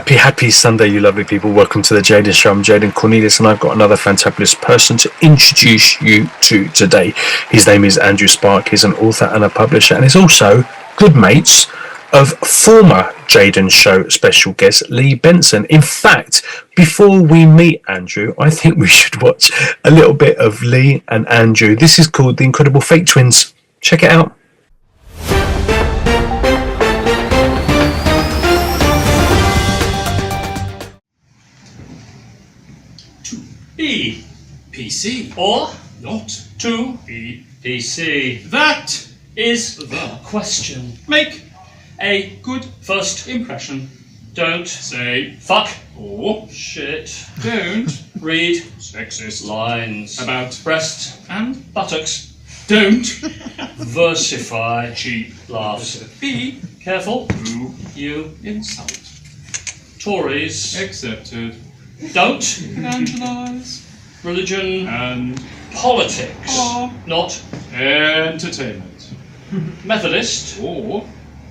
Happy Sunday, you lovely people. Welcome to the Jaden Show. I'm Jaden Cornelious, and I've got another fantabulous person to introduce you to today. His name is Andrew Sparke. He's an author and a publisher, and he's also good mates of former Jaden Show special guest Lee Benson. In fact, before we meet Andrew, I think we should watch a little bit of Lee and Andrew. This is called The Incredible Fake Twins. Check it out. B. PC. Or not to be PC. That is the question. Make a good first impression. Don't say fuck or shit. Don't read sexist lines about breast and buttocks. Don't versify cheap laughs. Be careful who you insult. Tories accepted. Don't evangelise. Religion and politics are not entertainment. Methodist or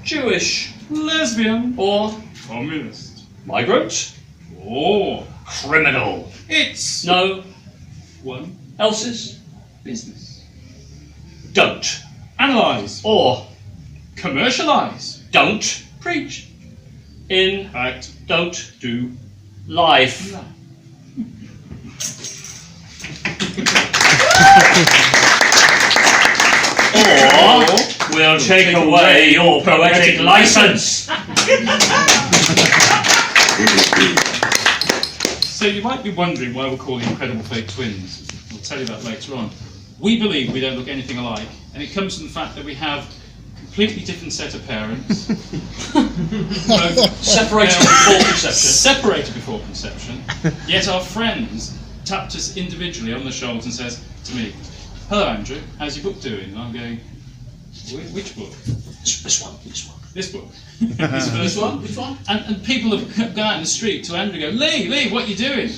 Jewish. Lesbian or communist. Migrant or criminal. It's no one else's business. Don't analyse or commercialise. Don't preach. In fact, don't do life. Or we'll take away your poetic license. So you might be wondering why we're called the Incredible Fake Twins. We'll tell you that later on. We believe we don't look anything alike, and it comes from the fact that we have completely different set of parents. Separated before conception. Yet our friends tapped us individually on the shoulders and says to me, "Hello Andrew, how's your book doing?" And I'm going, "Which book?" This one. This book. This first one? Which one? And people have gone out in the street to Andrew and go, Lee, what are you doing?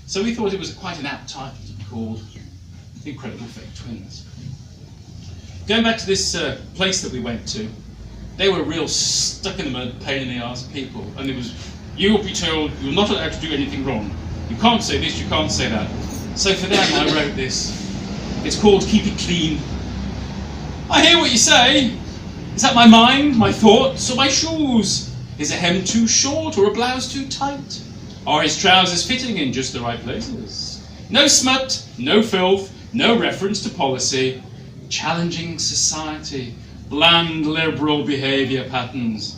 So we thought it was quite an apt title to be called The Incredible Fake Twins. Going back to this place that we went to, they were real stuck in the mud, pain in the arse people, and it was, you will be told you're not allowed to do anything wrong. You can't say this, you can't say that. So for them I wrote this. It's called Keep It Clean. I hear what you say. Is that my mind, my thoughts, or my shoes? Is a hem too short or a blouse too tight? Are his trousers fitting in just the right places? No smut, no filth, no reference to policy. Challenging society, bland liberal behaviour patterns.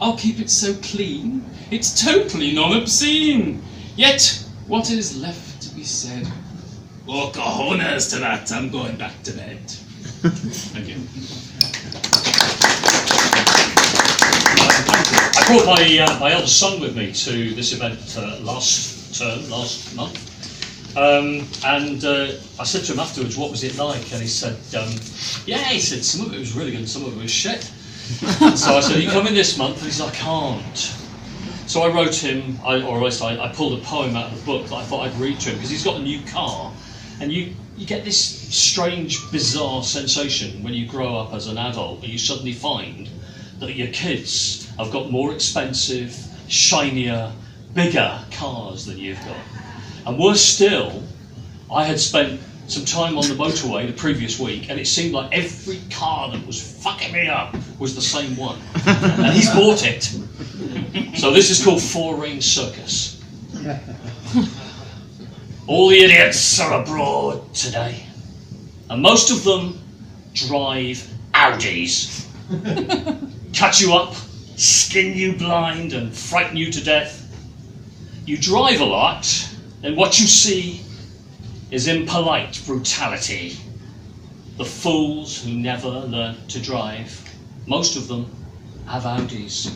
I'll keep it so clean, it's totally non-obscene. Yet, what is left to be said? Oh, cojones to that, I'm going back to bed. Thank you. I brought my eldest son with me to this event last month. And I said to him afterwards, what was it like? And he said, he said, some of it was really good and some of it was shit. So I said, are you coming this month? And he said, I can't. So I wrote him, I pulled a poem out of the book that I thought I'd read to him, because he's got a new car. And you get this strange, bizarre sensation when you grow up as an adult, and you suddenly find that your kids have got more expensive, shinier, bigger cars than you've got. And worse still, I had spent some time on the motorway the previous week, and it seemed like every car that was fucking me up was the same one. And he's bought it. So this is called Four Ring Circus. All the idiots are abroad today, and most of them drive Audis. Cut you up, skin you blind, and frighten you to death. You drive a lot, and what you see is impolite brutality. The fools who never learnt to drive, most of them have Audis.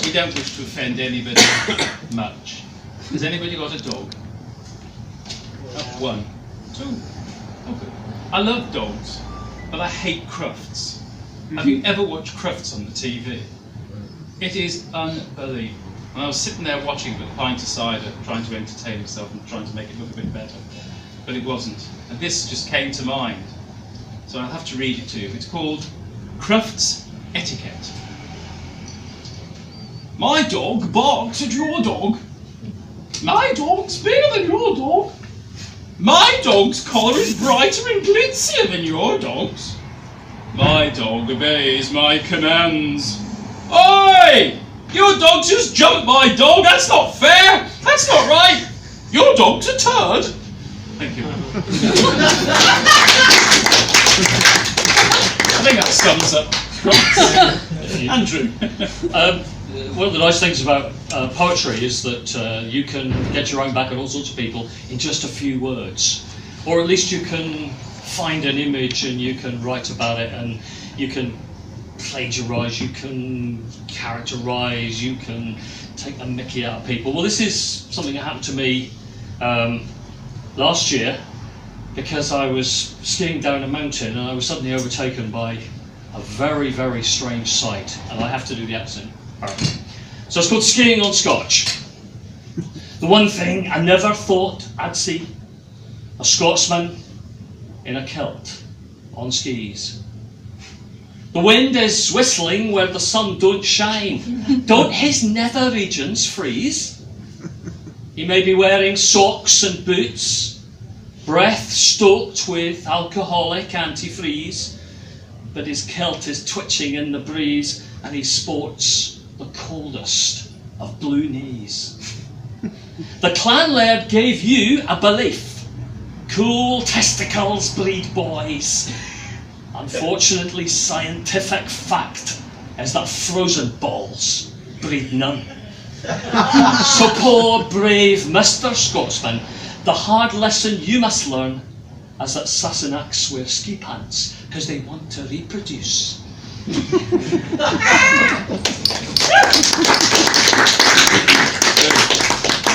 We don't wish to offend anybody much. Has anybody got a dog? One. Two. Okay. I love dogs, but I hate Crufts. Have you ever watched Crufts on the TV? It is unbelievable. And I was sitting there watching with a pint of cider, trying to entertain myself and trying to make it look a bit better. But it wasn't. And this just came to mind. So I'll have to read it to you. It's called Crufts etiquette. My dog barks at your dog. My dog's bigger than your dog. My dog's collar is brighter and glitzier than your dog's. My dog obeys my commands. Oi! Your dog just jumped my dog. That's not fair. That's not right. Your dog's a turd. Thank you. I think that sums up. Andrew. One of the nice things about poetry is that you can get your own back on all sorts of people in just a few words. Or at least you can find an image and you can write about it, and you can plagiarise, you can characterise, you can take the mickey out of people. Well, this is something that happened to me last year, because I was skiing down a mountain and I was suddenly overtaken by a very, very strange sight, and I have to do the accent. So it's called skiing on Scotch. The one thing I never thought I'd see: a Scotsman in a kilt on skis. The wind is whistling where the sun don't shine. Don't his nether regions freeze? He may be wearing socks and boots, breath stoked with alcoholic antifreeze, but his kilt is twitching in the breeze, and he sports the coldest of blue knees. The clan laird gave you a belief: cool testicles breed boys. Unfortunately, scientific fact is that frozen balls breed none. So poor, brave Mr. Scotsman, the hard lesson you must learn is that Sassenachs wear ski pants because they want to reproduce. On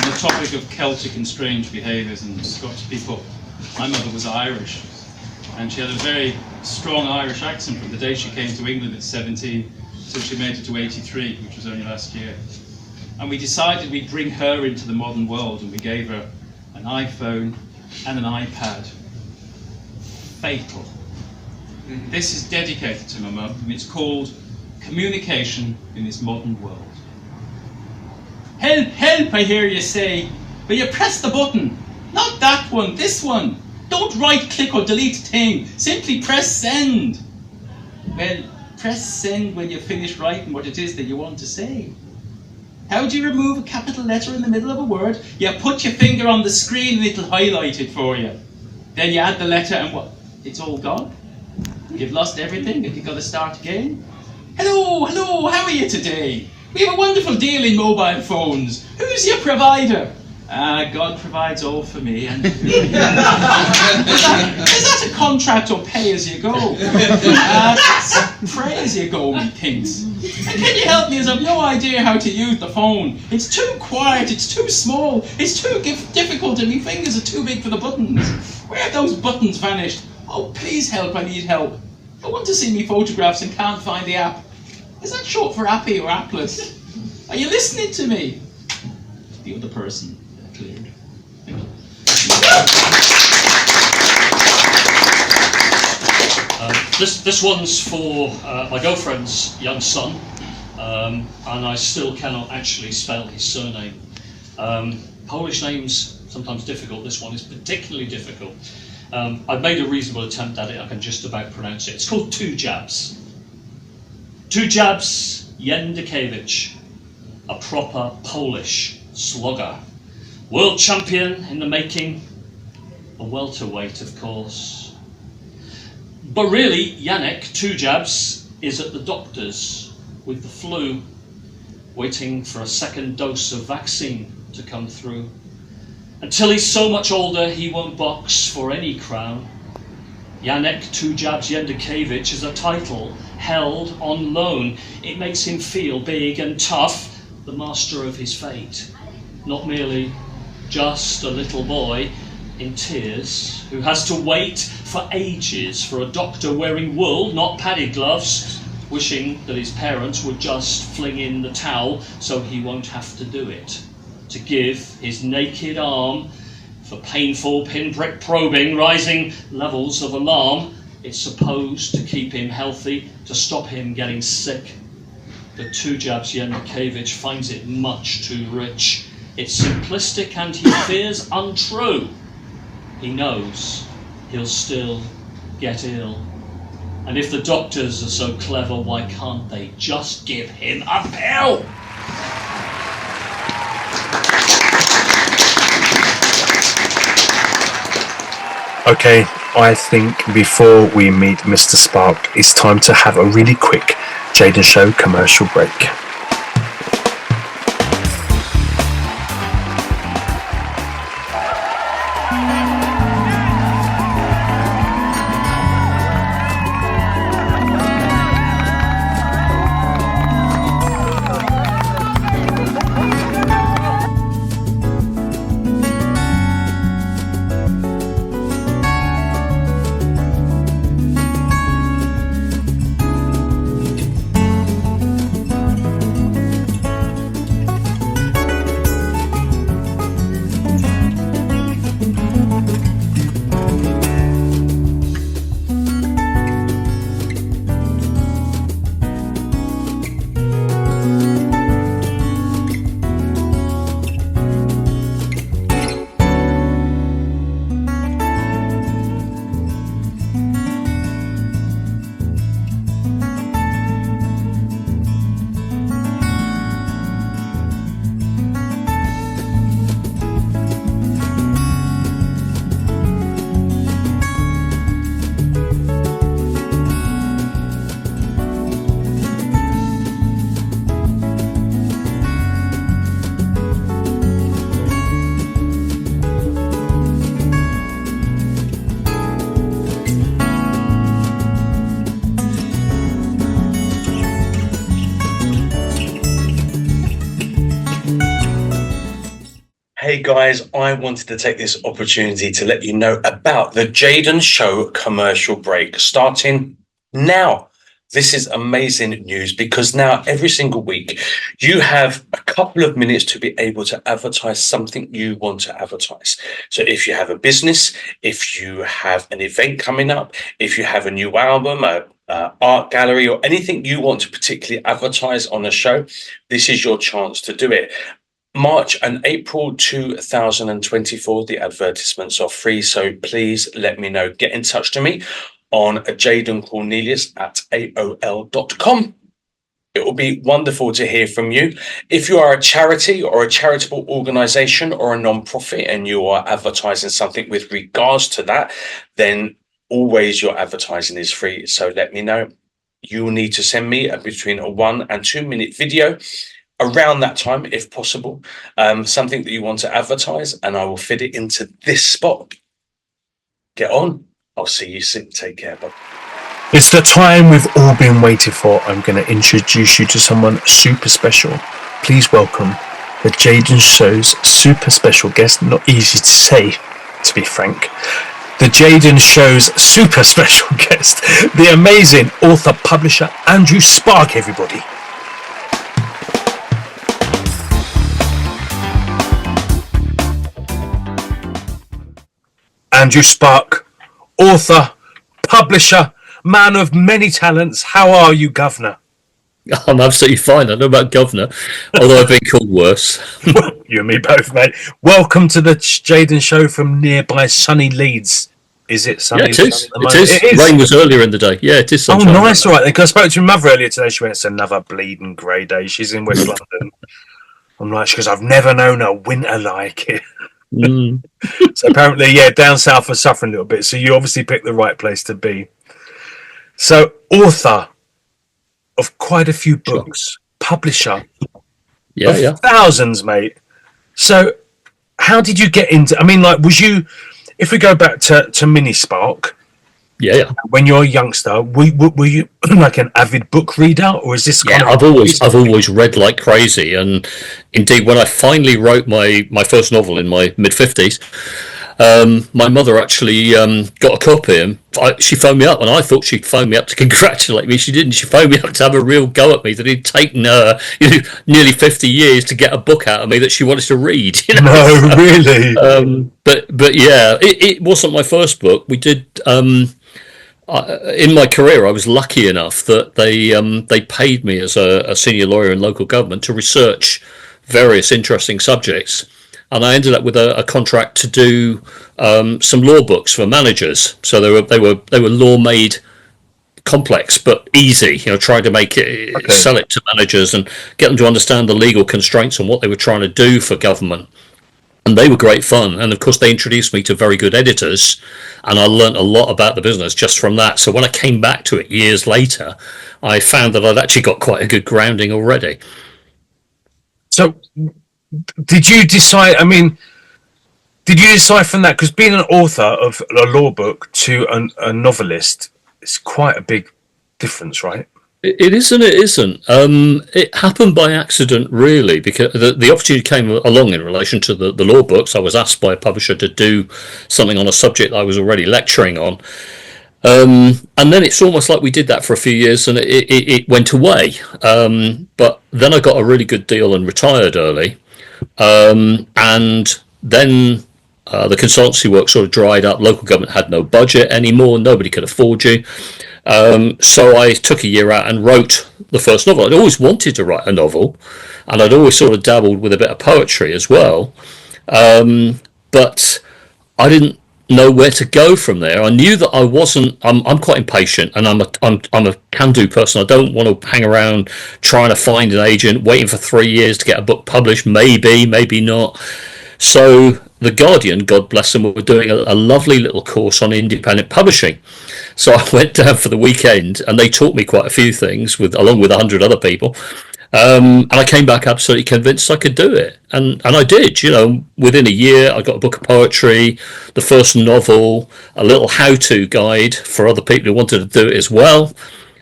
the topic of Celtic and strange behaviours in Scottish people, my mother was Irish, and she had a very strong Irish accent from the day she came to England at 17 till she made it to 83, which was only last year. And we decided we'd bring her into the modern world, and we gave her an iPhone and an iPad. Fatal. This is dedicated to my mum, and it's called Communication in this Modern World. Help, help, I hear you say, but you press the button. Not that one, this one. Don't right-click or delete a thing. Simply press send. Well, press send when you finish writing what it is that you want to say. How do you remove a capital letter in the middle of a word? You put your finger on the screen and it'll highlight it for you. Then you add the letter and what? It's all gone. You've lost everything and you've got to start again. Hello, hello, how are you today? We have a wonderful deal in mobile phones. Who's your provider? God provides all for me. And is that a contract or pay as you go? Pray as you go, methinks. And can you help me, as I've no idea how to use the phone? It's too quiet, it's too small, it's too difficult, and my fingers are too big for the buttons. Where have those buttons vanished? Oh, please help, I need help. I want to see me photographs and can't find the app. Is that short for appy or appless? Are you listening to me? The other person. Cleared. Thank you. This one's for my girlfriend's young son, and I still cannot actually spell his surname. Polish names sometimes difficult. This one is particularly difficult. I've made a reasonable attempt at it. I can just about pronounce it. It's called Two Jabs. Two Jabs Jędrkiewicz, a proper Polish slugger. World champion in the making, a welterweight, of course. But really, Yannick Two Jabs is at the doctor's with the flu, waiting for a second dose of vaccine to come through. Until he's so much older, he won't box for any crown. Yannick Two Jabs Jędrkiewicz is a title held on loan. It makes him feel big and tough, the master of his fate. Not merely just a little boy in tears who has to wait for ages for a doctor wearing wool, not padded gloves, wishing that his parents would just fling in the towel so he won't have to do it. To give his naked arm for painful pinprick probing, rising levels of alarm, It's supposed to keep him healthy, to stop him getting sick. The 2 jabs Yanukovych finds it much too rich. It's simplistic and he fears untrue. He knows he'll still get ill. And if the doctors are so clever, why can't they just give him a pill? Okay, I think before we meet Mr. Sparke, it's time to have a really quick Jaden Show commercial break. Hey guys, I wanted to take this opportunity to let you know about the Jaden Show commercial break starting now. This is amazing news because now every single week you have a couple of minutes to be able to advertise something you want to advertise. So if you have a business, if you have an event coming up, if you have a new album, art gallery, or anything you want to particularly advertise on a show, this is your chance to do it. March and April 2024, the advertisements are free, so please let me know. Get in touch to me on Jaden Cornelious at AOL.com. It will be wonderful to hear from you. If you are a charity or a charitable organization or a non-profit and you are advertising something with regards to that, then always your advertising is free. So let me know. You will need to send me between a 1 and 2 minute video around that time, if possible, something that you want to advertise, and I will fit it into this spot. Get on. I'll see you soon. Take care. Bye. It's the time we've all been waiting for. I'm going to introduce you to someone super special. Please welcome the Jaden Show's super special guest. Not easy to say, to be frank. The Jaden Show's super special guest, the amazing author, publisher, Andrew Sparke, everybody. Andrew Sparke, author, publisher, man of many talents. How are you, Governor? I'm absolutely fine. I don't know about Governor, although I've been called worse. You and me both, mate. Welcome to the Jaden Show from nearby sunny Leeds. Is it sunny? Yeah, it is. It is. Rain was earlier in the day. Yeah, it is sunshine. Oh, nice. All right. Because I spoke to my mother earlier today. She went, it's another bleeding grey day. She's in West London. I'm like, she goes, I've never known a winter like it. So apparently, yeah, down south are suffering a little bit. So you obviously picked the right place to be. So, author of quite a few books, publisher of thousands, mate. So, how did you get into? I mean, like, was you? If we go back to Mini Sparke, when you're a youngster, were you like an avid book reader, or is this? I've always read like crazy, and indeed, when I finally wrote my first novel in my mid-50s, my mother actually got a copy, and she phoned me up, and I thought she'd phone me up to congratulate me. She didn't. She phoned me up to have a real go at me that it'd taken her nearly 50 years to get a book out of me that she wanted to read. No, really. But yeah, it wasn't my first book. We did. in my career, I was lucky enough that they paid me as a senior lawyer in local government to research various interesting subjects, and I ended up with a contract to do some law books for managers. So they were law made complex but easy, trying to make it sell it to managers and get them to understand the legal constraints and what they were trying to do for government. And they were great fun. And of course, they introduced me to very good editors, and I learnt a lot about the business just from that. So when I came back to it years later, I found that I'd actually got quite a good grounding already. So did you decide, did you decide from that? Because being an author of a law book to a novelist is quite a big difference, right? It is and it isn't. It happened by accident, really, because the opportunity came along in relation to the law books. I was asked by a publisher to do something on a subject I was already lecturing on. And then it's almost like we did that for a few years and it went away. But then I got a really good deal and retired early. And then the consultancy work sort of dried up. Local government had no budget anymore. Nobody could afford you. So I took a year out and wrote the first novel. I'd always wanted to write a novel, and I'd always sort of dabbled with a bit of poetry as well. But I didn't know where to go from there. I knew that I wasn't. I'm quite impatient, and I'm a can-do person. I don't want to hang around trying to find an agent, waiting for 3 years to get a book published. Maybe not. So The Guardian, God bless them, were doing a lovely little course on independent publishing. So I went down for the weekend, and they taught me quite a few things, along with 100 other people. And I came back absolutely convinced I could do it. And I did. Within a year, I got a book of poetry, the first novel, a little how-to guide for other people who wanted to do it as well.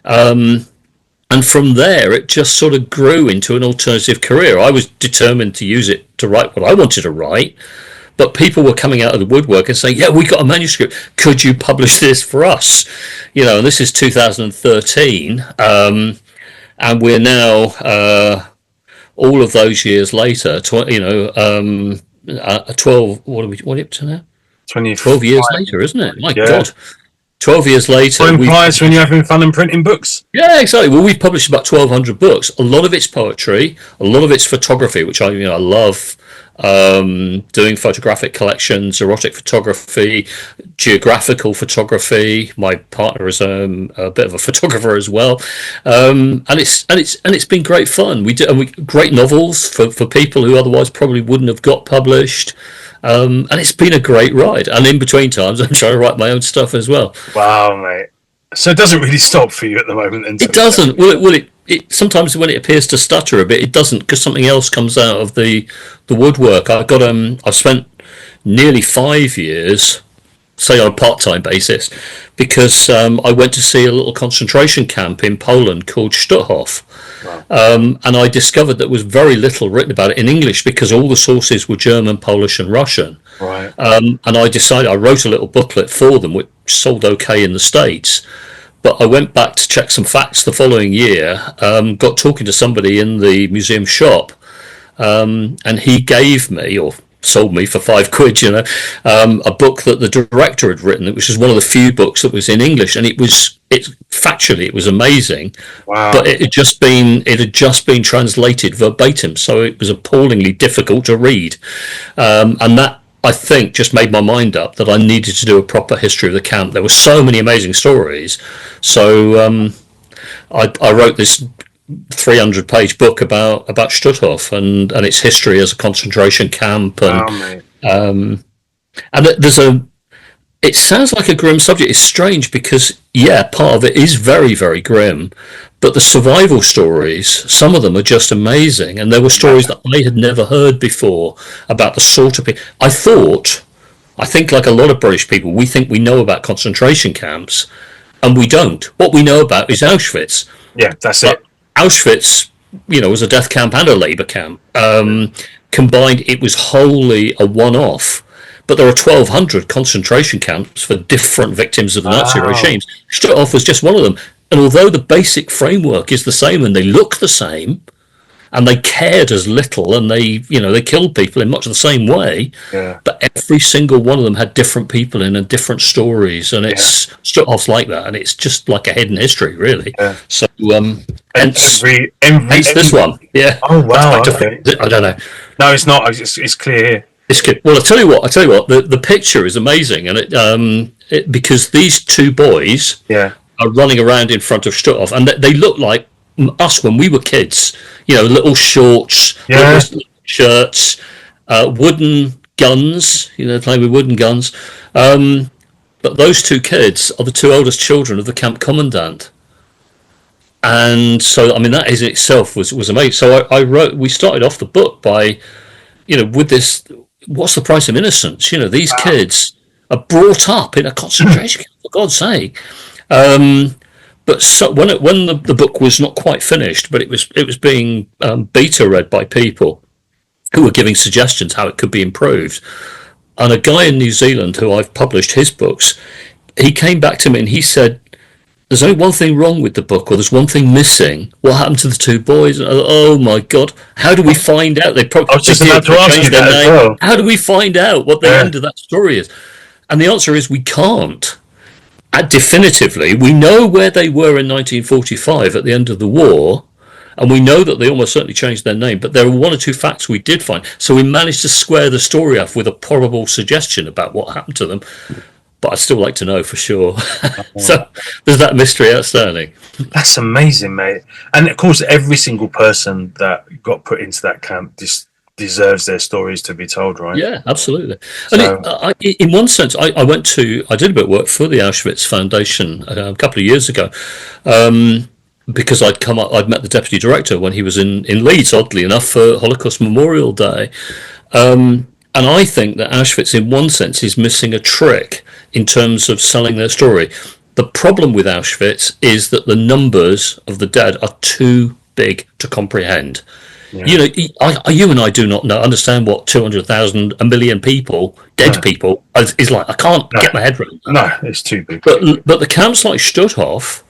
And from there, it just sort of grew into an alternative career. I was determined to use it to write what I wanted to write. But people were coming out of the woodwork and saying, yeah, we got a manuscript. Could you publish this for us? And this is 2013. And we're now, all of those years later, 12, what are we up to now? 12 years later, isn't it? My God. 12 years later. What implies when you're having fun and printing books? Yeah, exactly. Well, we've published about 1,200 books. A lot of it's poetry, a lot of it's photography, which I love. Doing photographic collections, erotic photography, geographical photography. My partner is a bit of a photographer as well, and it's been great fun. We great novels for people who otherwise probably wouldn't have got published, and it's been a great ride. And in between times, I'm trying to write my own stuff as well. Wow, mate! So it doesn't really stop for you at the moment. It doesn't. It sometimes when it appears to stutter a bit, it doesn't, because something else comes out of the woodwork. I've spent nearly 5 years, say on a part-time basis, because I went to see a little concentration camp in Poland called Stutthof. Wow. And I discovered that there was very little written about it in English because all the sources were German, Polish and Russian. Right. And I wrote a little booklet for them, which sold okay in the States. But I went back to check some facts the following year, got talking to somebody in the museum shop, and he gave me, or sold me for £5, a book that the director had written, which was one of the few books that was in English, and it factually it was amazing. Wow. But it had just been translated verbatim, so it was appallingly difficult to read, and that, I think, just made my mind up that I needed to do a proper history of the camp. There were so many amazing stories. So I wrote this 300-page book about Stutthof and its history as a concentration camp. And it sounds like a grim subject. It's strange because, part of it is very, very grim. But the survival stories, some of them are just amazing. And there were stories that I had never heard before about the sort of people. I think like a lot of British people, we think we know about concentration camps, and we don't. What we know about is Auschwitz. Yeah, that's it. Auschwitz, was a death camp and a labour camp. Combined, it was wholly a one-off. But there are 1,200 concentration camps for different victims of the Nazi regimes. Stutthof was just one of them. And although the basic framework is the same and they look the same, and they cared as little, and they killed people in much the same way. Yeah. But every single one of them had different people in and different stories, and it's Struthoff's like that, and it's just like a hidden history, really. Yeah. So hence this one. Yeah. Oh wow. Okay. I don't know. No, it's not. It's clear here. It's good. Well, I tell you what. The picture is amazing, and because these two boys are running around in front of Struthoff, and they look like us when we were kids. Little shorts, little shirts, wooden guns. Playing with wooden guns. But those two kids are the two oldest children of the camp commandant. And so, that in itself was amazing. So we started off the book by, with this. What's the price of innocence? These kids are brought up in a concentration camp, for God's sake. But when the book was not quite finished, but it was being beta read by people who were giving suggestions how it could be improved. And a guy in New Zealand who I've published his books, he came back to me and he said, "There's only one thing wrong with the book, or there's one thing missing. What happened to the two boys?" And oh my God, how do we find out? They probably just about to ask you that as well. How do we find out what the end of that story is? And the answer is we can't. Definitively, we know where they were in 1945 at the end of the war, and we know that they almost certainly changed their name, but there are one or two facts we did find. So we managed to square the story off with a probable suggestion about what happened to them. But I'd still like to know for sure. So there's that mystery outstanding. That's amazing, mate. And of course, every single person that got put into that camp deserves their stories to be told, right? Yeah, absolutely. So, and in one sense, I did a bit of work for the Auschwitz Foundation a couple of years ago, because I'd met the deputy director when he was in Leeds, oddly enough, for Holocaust Memorial Day. And I think that Auschwitz, in one sense, is missing a trick in terms of selling their story. The problem with Auschwitz is that the numbers of the dead are too big to comprehend. Yeah. You and I do not understand what 200,000, a million people, dead people, is like. I can't get my head around that. No, it's too big. But the camps like Stutthof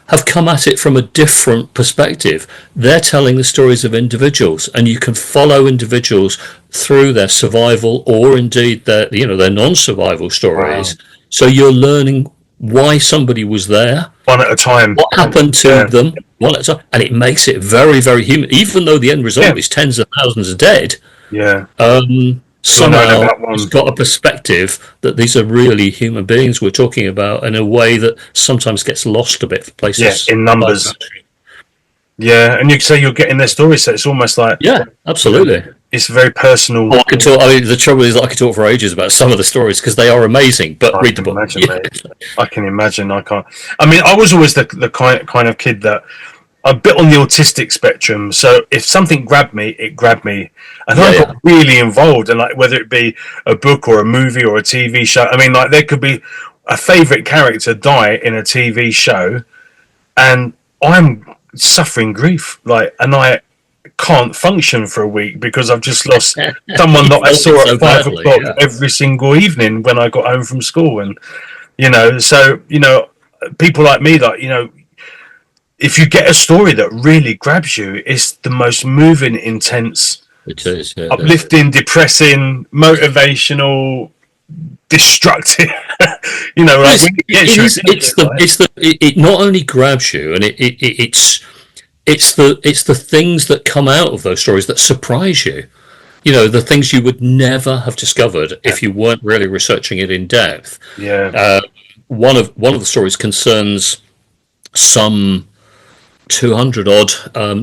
have come at it from a different perspective. They're telling the stories of individuals, and you can follow individuals through their survival or indeed their non-survival stories. Wow. So you're learning why somebody was there, one at a time, what happened to them, one at a time, and it makes it very, very human. Even though the end result is tens of thousands of dead. Yeah. Somehow it's got a perspective that these are really human beings we're talking about in a way that sometimes gets lost a bit for places. Yeah, in numbers. Yeah, and you can say you're getting their stories, so it's almost like... Yeah, absolutely. It's very personal. Well, the trouble is that I could talk for ages about some of the stories because they are amazing, but read the book. Mate. I can imagine. I can't. I was always the kind of kid that... a bit on the autistic spectrum, so if something grabbed me, it grabbed me, and I got really involved. And like whether it be a book or a movie or a TV show, there could be a favourite character die in a TV show, and I'm suffering grief, and I can't function for a week because I've just lost someone that I saw at 5 o'clock every single evening when I got home from school, and people like me that if you get a story that really grabs you, it's the most moving, intense, uplifting, depressing, motivational, destructive. It not only grabs you, and it's the things that come out of those stories that surprise you. The things you would never have discovered if you weren't really researching it in depth. Yeah. One of the stories concerns some 200-odd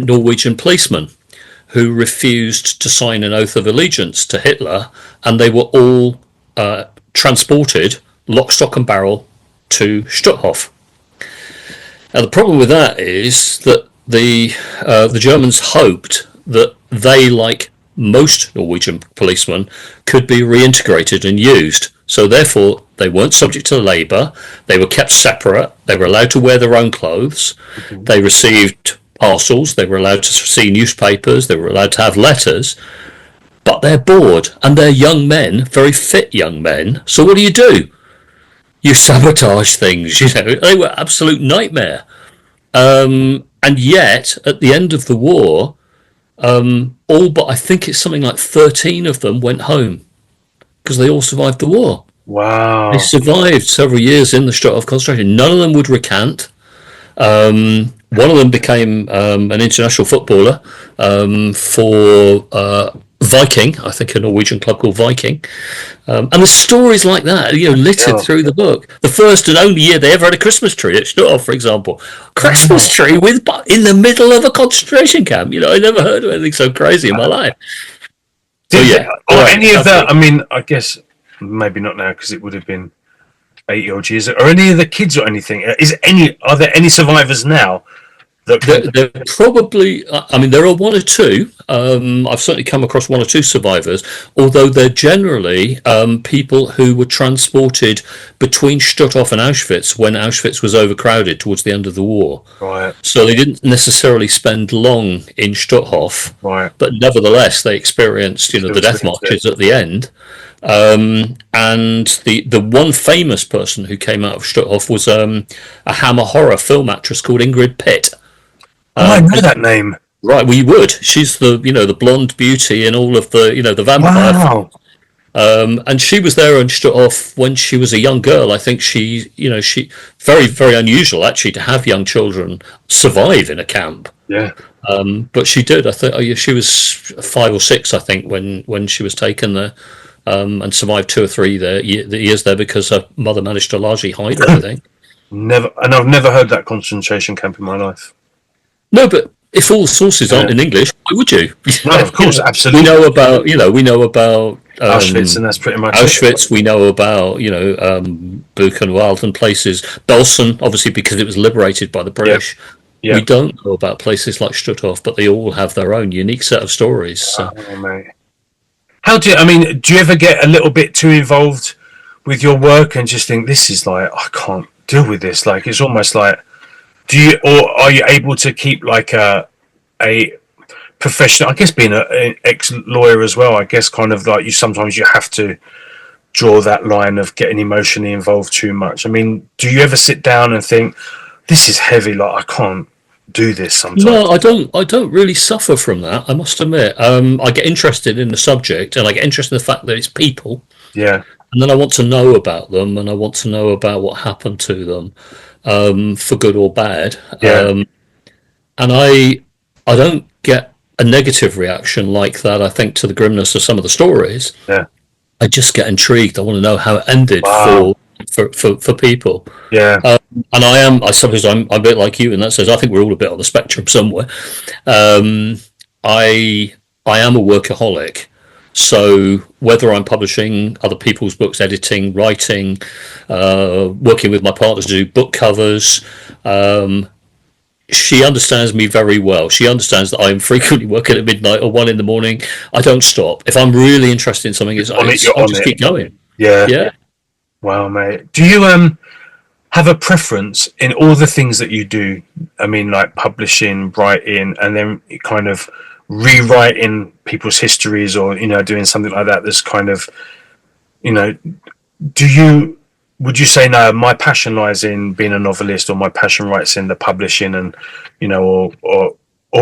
Norwegian policemen who refused to sign an oath of allegiance to Hitler, and they were all transported lock, stock and barrel to Stutthof. Now the problem with that is that the Germans hoped that they, like most Norwegian policemen, could be reintegrated and used. So therefore, they weren't subject to labour. They were kept separate. They were allowed to wear their own clothes. Mm-hmm. They received parcels. They were allowed to see newspapers. They were allowed to have letters. But they're bored, and they're young men, very fit young men. So what do? You sabotage things. They were absolute nightmare. And yet, at the end of the war, All but I think it's something like 13 of them went home because they all survived the war. They Wow. survived several years in the Struthof concentration. None of them would recant. One of them became an international footballer for Viking, I think a Norwegian club called Viking. And there's stories like that, littered Yeah. through the book. The first and only year they ever had a Christmas tree at Stutthof, for example. Christmas tree in the middle of a concentration camp. I never heard of anything so crazy in my life. Or any of that? I mean, I guess maybe not now because it would have been 80-odd years. Or any of the kids or anything? Are there any survivors now? There probably, I mean, there are one or two. I've certainly come across one or two survivors, although they're generally people who were transported between Stutthof and Auschwitz when Auschwitz was overcrowded towards the end of the war. Right. So they didn't necessarily spend long in Stutthof, Right. but nevertheless they experienced, the death marches at the end. And the one famous person who came out of Stutthof was a Hammer horror film actress called Ingrid Pitt. I know that name. Right, well, you would. She's the blonde beauty in all of the vampire. Wow. And she was there in Stutthof when she was a young girl. I think she very, very unusual actually to have young children survive in a camp. Yeah. But she did. I think she was 5 or 6, I think, when she was taken there, and survived 2 or 3 years there because her mother managed to largely hide her, I think. I've never heard that concentration camp in my life. No, but if all the sources aren't in English, why would you? No, of course, absolutely. We know about Auschwitz, and that's pretty much Auschwitz. It. We know about Buchenwald and places. Belsen, obviously, because it was liberated by the British. Yep. We don't know about places like Stutthof, but they all have their own unique set of stories. So. Oh, mate. Do you ever get a little bit too involved with your work and just think this is like I can't deal with this? Like it's almost like. Are you able to keep like a professional? I guess being an ex-lawyer as well. I guess kind of like sometimes you have to draw that line of getting emotionally involved too much. I mean, do you ever sit down and think this is heavy? Like I can't do this sometimes. No, I don't. I don't really suffer from that. I must admit. I get interested in the subject, and I get interested in the fact that it's people. Yeah. And then I want to know about them, and I want to know about what happened to them. For good or bad, and I don't get a negative reaction like that. I think to the grimness of some of the stories. Yeah, I just get intrigued. I want to know how it ended for people. Yeah, and I suppose I'm a bit like you in that sense. I think we're all a bit on the spectrum somewhere. I am a workaholic. So whether I'm publishing other people's books, editing, writing, working with my partners to do book covers, she understands me very well. She understands that I'm frequently working at midnight or 1 a.m. I don't stop. If I'm really interested in something, I'll just keep going. Yeah. Wow, mate. Do you have a preference in all the things that you do? I mean, like publishing, writing, and then kind of rewriting people's histories, or doing something like that. That's kind of, would you say no? My passion lies in being a novelist, or my passion lies in the publishing, and or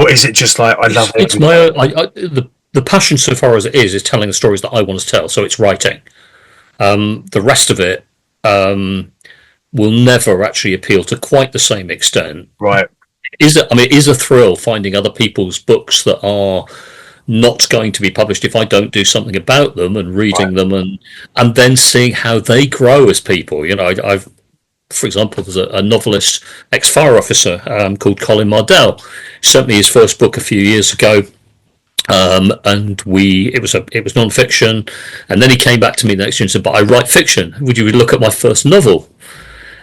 is it just like I love it? It's the passion so far as it is telling the stories that I want to tell. So it's writing. The rest of it will never actually appeal to quite the same extent. Right. It is a thrill finding other people's books that are not going to be published if I don't do something about them and reading them and then seeing how they grow as people. I've for example, there's a novelist, ex-fire officer called Colin Mardell. He sent me his first book a few years ago, and it was non-fiction, and then he came back to me the next year and said, "But I write fiction. Would you look at my first novel?"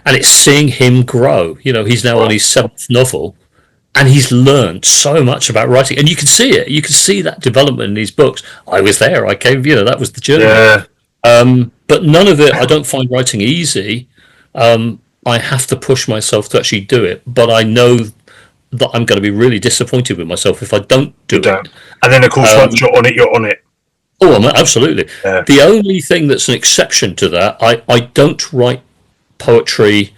And it's seeing him grow. He's now on his 7th novel. And he's learned so much about writing, and you can see it. You can see that development in these books. I was there. I came. That was the journey. Yeah. But none of it. I don't find writing easy. I have to push myself to actually do it. But I know that I'm going to be really disappointed with myself if I don't do it. And then, of course, once you're on it, you're on it. Oh, absolutely. Yeah. The only thing that's an exception to that, I don't write poetry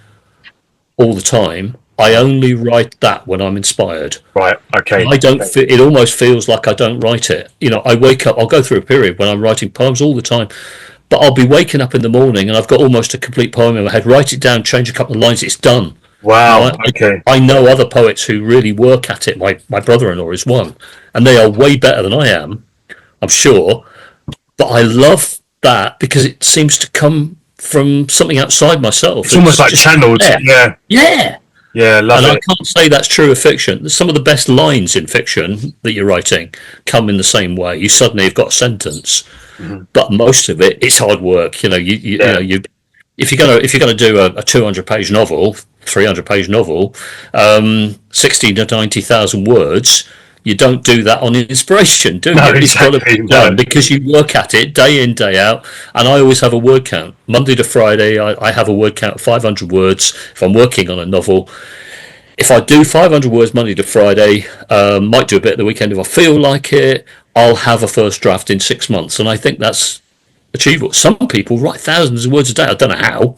all the time. I only write that when I'm inspired. Right. Okay. I don't. It almost feels like I don't write it. I wake up. I'll go through a period when I'm writing poems all the time, but I'll be waking up in the morning and I've got almost a complete poem in my head. Write it down, change a couple of lines. It's done. Wow. Okay. I know other poets who really work at it. My brother-in-law is one, and they are way better than I am, I'm sure. But I love that because it seems to come from something outside myself. It's almost like channeled. There. Yeah. Yeah. Love and it. I can't say that's true of fiction. Some of the best lines in fiction that you're writing come in the same way. You suddenly have got a sentence, but most of it, it's hard work. If you're gonna do a 200-page novel, 300-page novel, 60 to 90,000 words, you don't do that on inspiration, do you? No, It's got to exactly, be done because you work at it day in, day out. And I always have a word count. Monday to Friday, I have a word count of 500 words if I'm working on a novel. If I do 500 words Monday to Friday, might do a bit at the weekend if I feel like it, I'll have a first draft in 6 months. And I think that's achievable. Some people write thousands of words a day. I don't know how,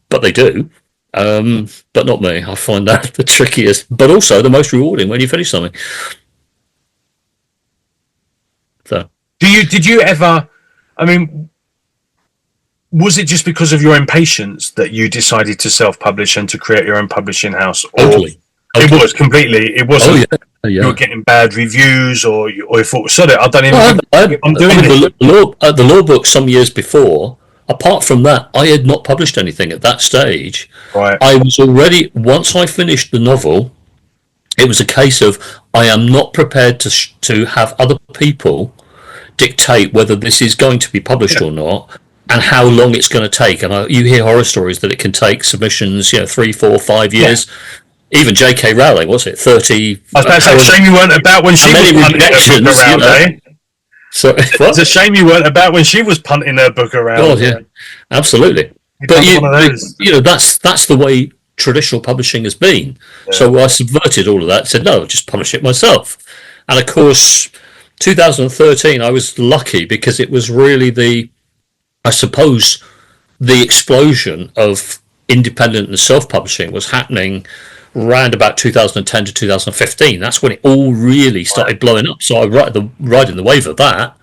but they do. But not me. I find that the trickiest, but also the most rewarding when you finish something. So, did you ever? I mean, was it just because of your impatience that you decided to self-publish and to create your own publishing house? Or totally. It was completely. It wasn't. Oh, yeah. You were getting bad reviews, or you thought, "Sod it, I don't even." I'm doing it. The law book some years before. Apart from that, I had not published anything at that stage. Right. I was already, once I finished the novel, it was a case of I am not prepared to have other people dictate whether this is going to be published or not, and how long it's going to take. And you hear horror stories that it can take submissions, 3, 4, 5 years. Yeah. Even J.K. Rowling, was it 30? I was about to say, shame you weren't about when she was punting her book around, eh? So it's a shame you weren't about when she was punting her book around. Oh yeah, absolutely. But that's the way traditional publishing has been. Yeah. So I subverted all of that. Said no, just publish it myself. And of course, 2013, I was lucky because it was really the explosion of independent and self-publishing was happening around about 2010 to 2015. That's when it all really started blowing up. So I riding the wave of that.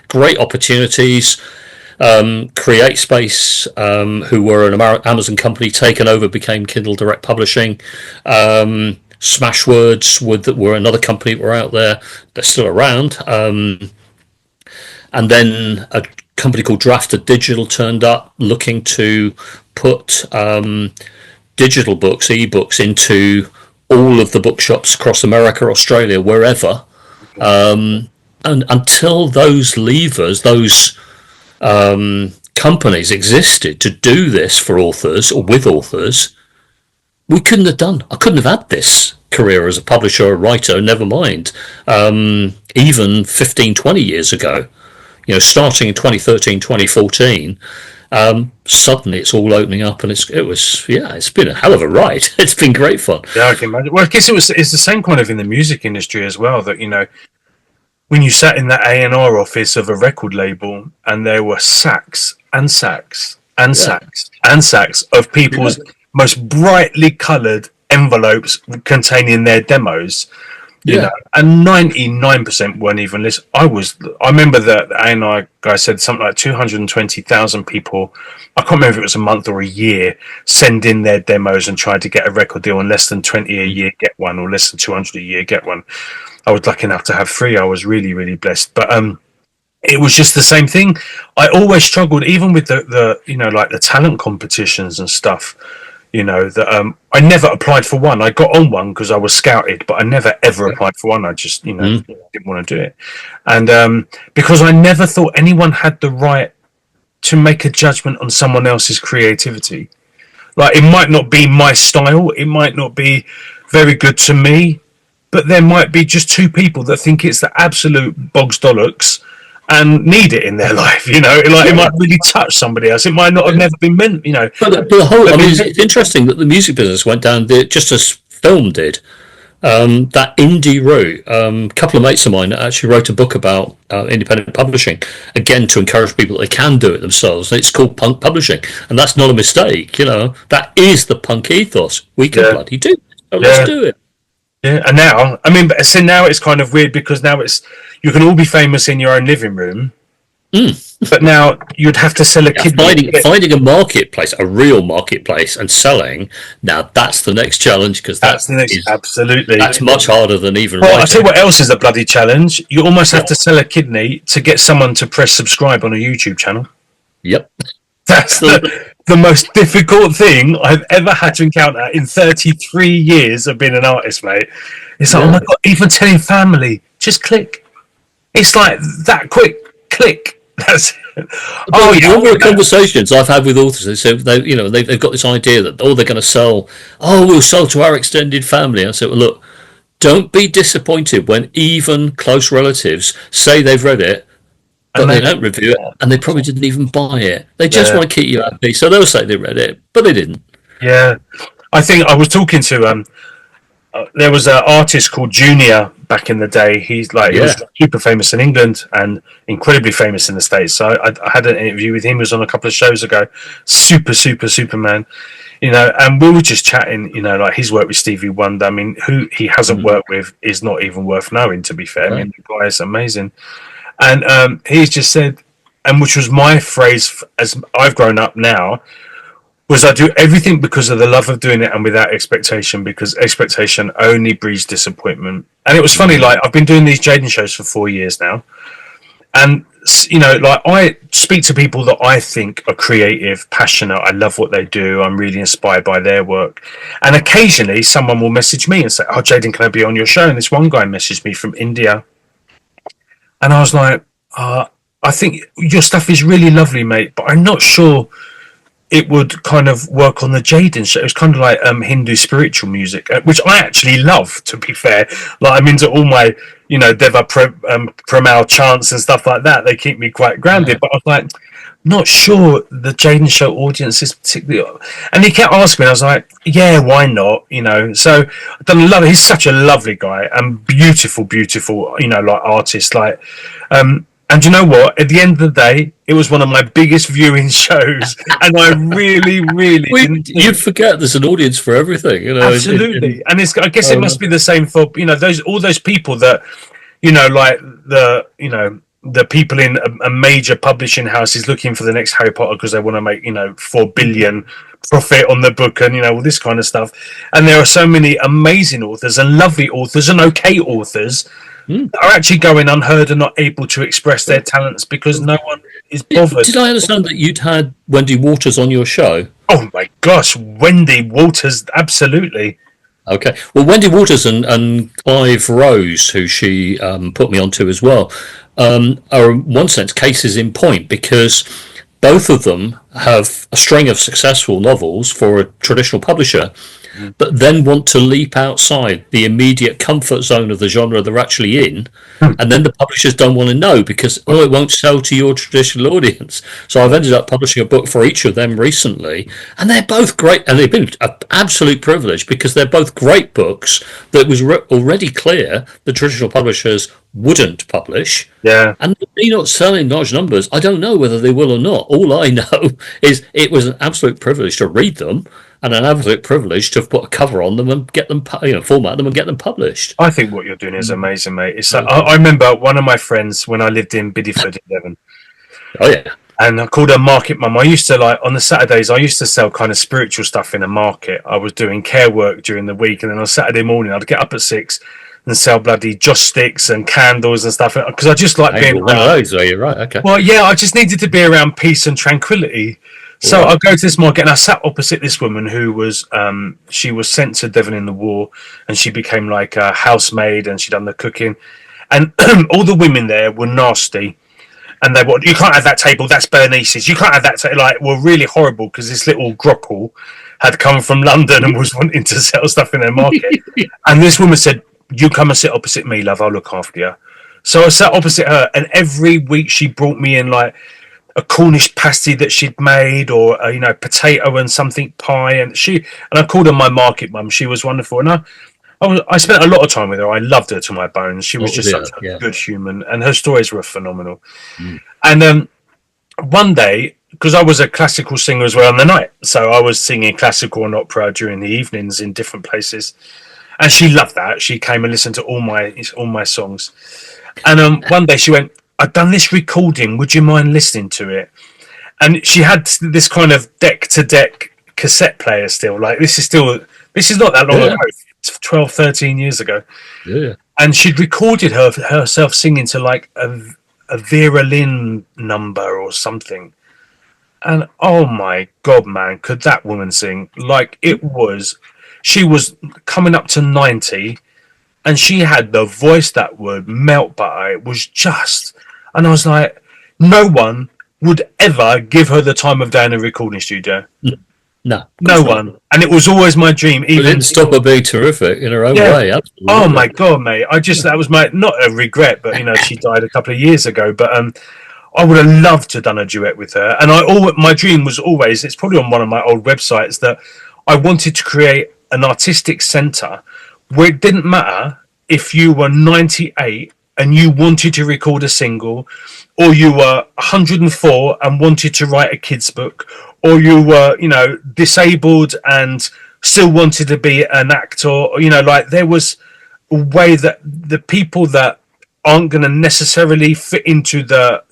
Great opportunities. CreateSpace, who were an Amazon company, taken over, became Kindle Direct Publishing. Smashwords were another company that were out there. They're still around. And then a company called Drafted Digital turned up looking to put digital books, ebooks, into all of the bookshops across America, Australia, wherever. And until those levers, those companies existed to do this for authors or with authors, I couldn't have had this career as a publisher or writer, never mind even 15, 20 years ago. Starting in 2013, 2014, suddenly it's all opening up, and it's been a hell of a ride. It's been great fun. Yeah, I can imagine. Well, I guess it's the same kind of in the music industry as well, that when you sat in that A&R office of a record label and there were sacks and sacks and sacks and sacks of people's most brightly coloured envelopes containing their demos, and 99% weren't even listening. I remember that the A&R guy said something like 220,000 people, I can't remember if it was a month or a year, send in their demos and tried to get a record deal, and less than 20 a year get one, or less than 200 a year get one. I was lucky enough to have 3. I was really, really blessed. But it was just the same thing. I always struggled, even with the like the talent competitions and stuff. That I never applied for one. I got on one because I was scouted, but I never ever applied for one. I just didn't want to do it, and because I never thought anyone had the right to make a judgment on someone else's creativity. Like, it might not be my style, it might not be very good to me, but there might be just two people that think it's the absolute bogs dollocks and need it in their life, it might really touch somebody else. It might not have never been meant, But the whole, it's interesting that the music business went down just as film did. That indie route. A couple of mates of mine actually wrote a book about independent publishing, again to encourage people that they can do it themselves. It's called punk publishing, and that's not a mistake. That is the punk ethos. We can bloody do it. Oh, let's do it. Yeah, and now, I mean, but see, now it's kind of weird because now you can all be famous in your own living room, but now you'd have to sell a kidney. Finding a marketplace, a real marketplace, and selling. Now that's the next challenge, because that's the next. Absolutely, that's much harder than even. Well, writing. I'll tell you what else is a bloody challenge. You almost have to sell a kidney to get someone to press subscribe on a YouTube channel. Yep. That's the most difficult thing I've ever had to encounter in 33 years of being an artist, mate. It's like, oh my God, even telling family, just click. It's like that quick, click. That's it. Oh, yeah. Number of conversations I've had with authors, they say they've got this idea that they're going to sell. Oh, we'll sell to our extended family. I said, well, look, don't be disappointed when even close relatives say they've read it, but they don't review it, and they probably didn't even buy it. They just want to keep you happy, so they'll say they read it, but they didn't. Yeah, I think I was talking to there was an artist called Junior back in the day. He was super famous in England and incredibly famous in the States. So I had an interview with him. He was on a couple of shows ago. Superman. And we were just chatting. Like his work with Stevie Wonder. I mean, who he hasn't worked with is not even worth knowing. To be fair, right. I mean, the guy is amazing. And he's just said, and which was my phrase as I've grown up now, was I do everything because of the love of doing it and without expectation, because expectation only breeds disappointment. And it was funny, like I've been doing these Jaden shows for 4 years now. And, like I speak to people that I think are creative, passionate. I love what they do. I'm really inspired by their work. And occasionally someone will message me and say, oh, Jaden, can I be on your show? And this one guy messaged me from India. And I was like, I think your stuff is really lovely, mate, but I'm not sure it would kind of work on the Jaden show. It was kind of like Hindu spiritual music, which I actually love, to be fair. Like I'm into all my, Deva Premal chants and stuff like that. They keep me quite grounded. But I was like, not sure the Jaden show audience is particularly. And he kept asking me, and I was like, yeah, why not? So I don't love it. He's such a lovely guy and beautiful, like artist. Like, and you know what? At the end of the day, it was one of my biggest viewing shows, and I really, really. You'd forget there's an audience for everything, Absolutely, and I guess it must be the same for all those people that, like the people in a major publishing house is looking for the next Harry Potter because they want to make 4 billion profit on the book and all this kind of stuff. And there are so many amazing authors and lovely authors and okay authors that are actually going unheard and not able to express their talents because no one is bothered. Did I understand that you'd had Wendy Waters on your show? Oh my gosh, Wendy Waters, absolutely. Okay. Well, Wendy Waters and Clive Rose, who she put me onto as well, are in one sense cases in point, because both of them have a string of successful novels for a traditional publisher, but then want to leap outside the immediate comfort zone of the genre they're actually in, and then the publishers don't want to know because it won't sell to your traditional audience. So I've ended up publishing a book for each of them recently, and they're both great, and they've been an absolute privilege because they're both great books that was already clear the traditional publishers wouldn't publish. Yeah. And they're not selling large numbers. I don't know whether they will or not. All I know is it was an absolute privilege to read them, and an absolute privilege to have put a cover on them and get them, format them and get them published. I think what you're doing is amazing, mate. It's like, I remember one of my friends when I lived in Bideford in Devon. Oh yeah. And I called her Market Mum. I used to on the Saturdays, I used to sell kind of spiritual stuff in a market. I was doing care work during the week, and then on Saturday morning, I'd get up at 6 and sell bloody joss sticks and candles and stuff because I just like being one of those. Are you right? Okay. Well, yeah, I just needed to be around peace and tranquility. So I go to this market and I sat opposite this woman who was, she was sent to Devon in the war, and she became like a housemaid and she'd done the cooking, and all the women there were nasty, and they were, you can't have that table, that's Bernice's, you can't have that table, were really horrible because this little grockle had come from London and was wanting to sell stuff in their market. And this woman said, you come and sit opposite me, love, I'll look after you. So I sat opposite her, and every week she brought me in a Cornish pasty that she'd made, or potato and something pie, and I called her my Market Mum. She was wonderful, and I spent a lot of time with her. I loved her to my bones. She was such a good human, and her stories were phenomenal. And one day, because I was a classical singer as well on the night, so I was singing classical and opera during the evenings in different places, and she loved that. She came and listened to all my songs, and one day she went, "I've done this recording. Would you mind listening to it?" And she had this kind of deck to deck cassette player still. Like this is not that long ago, 12, 13 years ago. Yeah. And she'd recorded herself singing to like a Vera Lynn number or something. And oh my God, man, could that woman sing? Like she was coming up to 90 and she had the voice that would melt butter. It was just, and I was like, no one would ever give her the time of day in a recording studio. No one. And it was always my dream. Even didn't stop her being terrific in her own way. Absolutely. Oh my God, mate! That was not a regret, but she died a couple of years ago. But I would have loved to have done a duet with her. And my dream was always, it's probably on one of my old websites, that I wanted to create an artistic centre where it didn't matter if you were 98 and you wanted to record a single, or you were 104 and wanted to write a kid's book, or you were, disabled and still wanted to be an actor, or, like there was a way that the people that aren't going to necessarily fit into the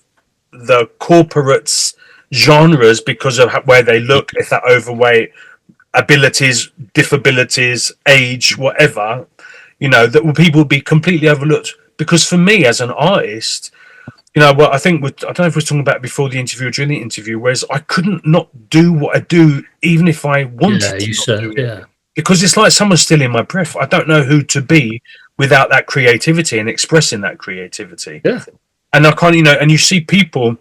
corporates genres because of where they look, if they're overweight, abilities, disabilities, age, whatever, that people would be completely overlooked. Because for me as an artist, I think I don't know if we were talking about it before the interview or during the interview, whereas I couldn't not do what I do even if I wanted to. You said, yeah. Because it's like someone's stealing my breath. I don't know who to be without that creativity and expressing that creativity. Yeah. And I can't, and you see people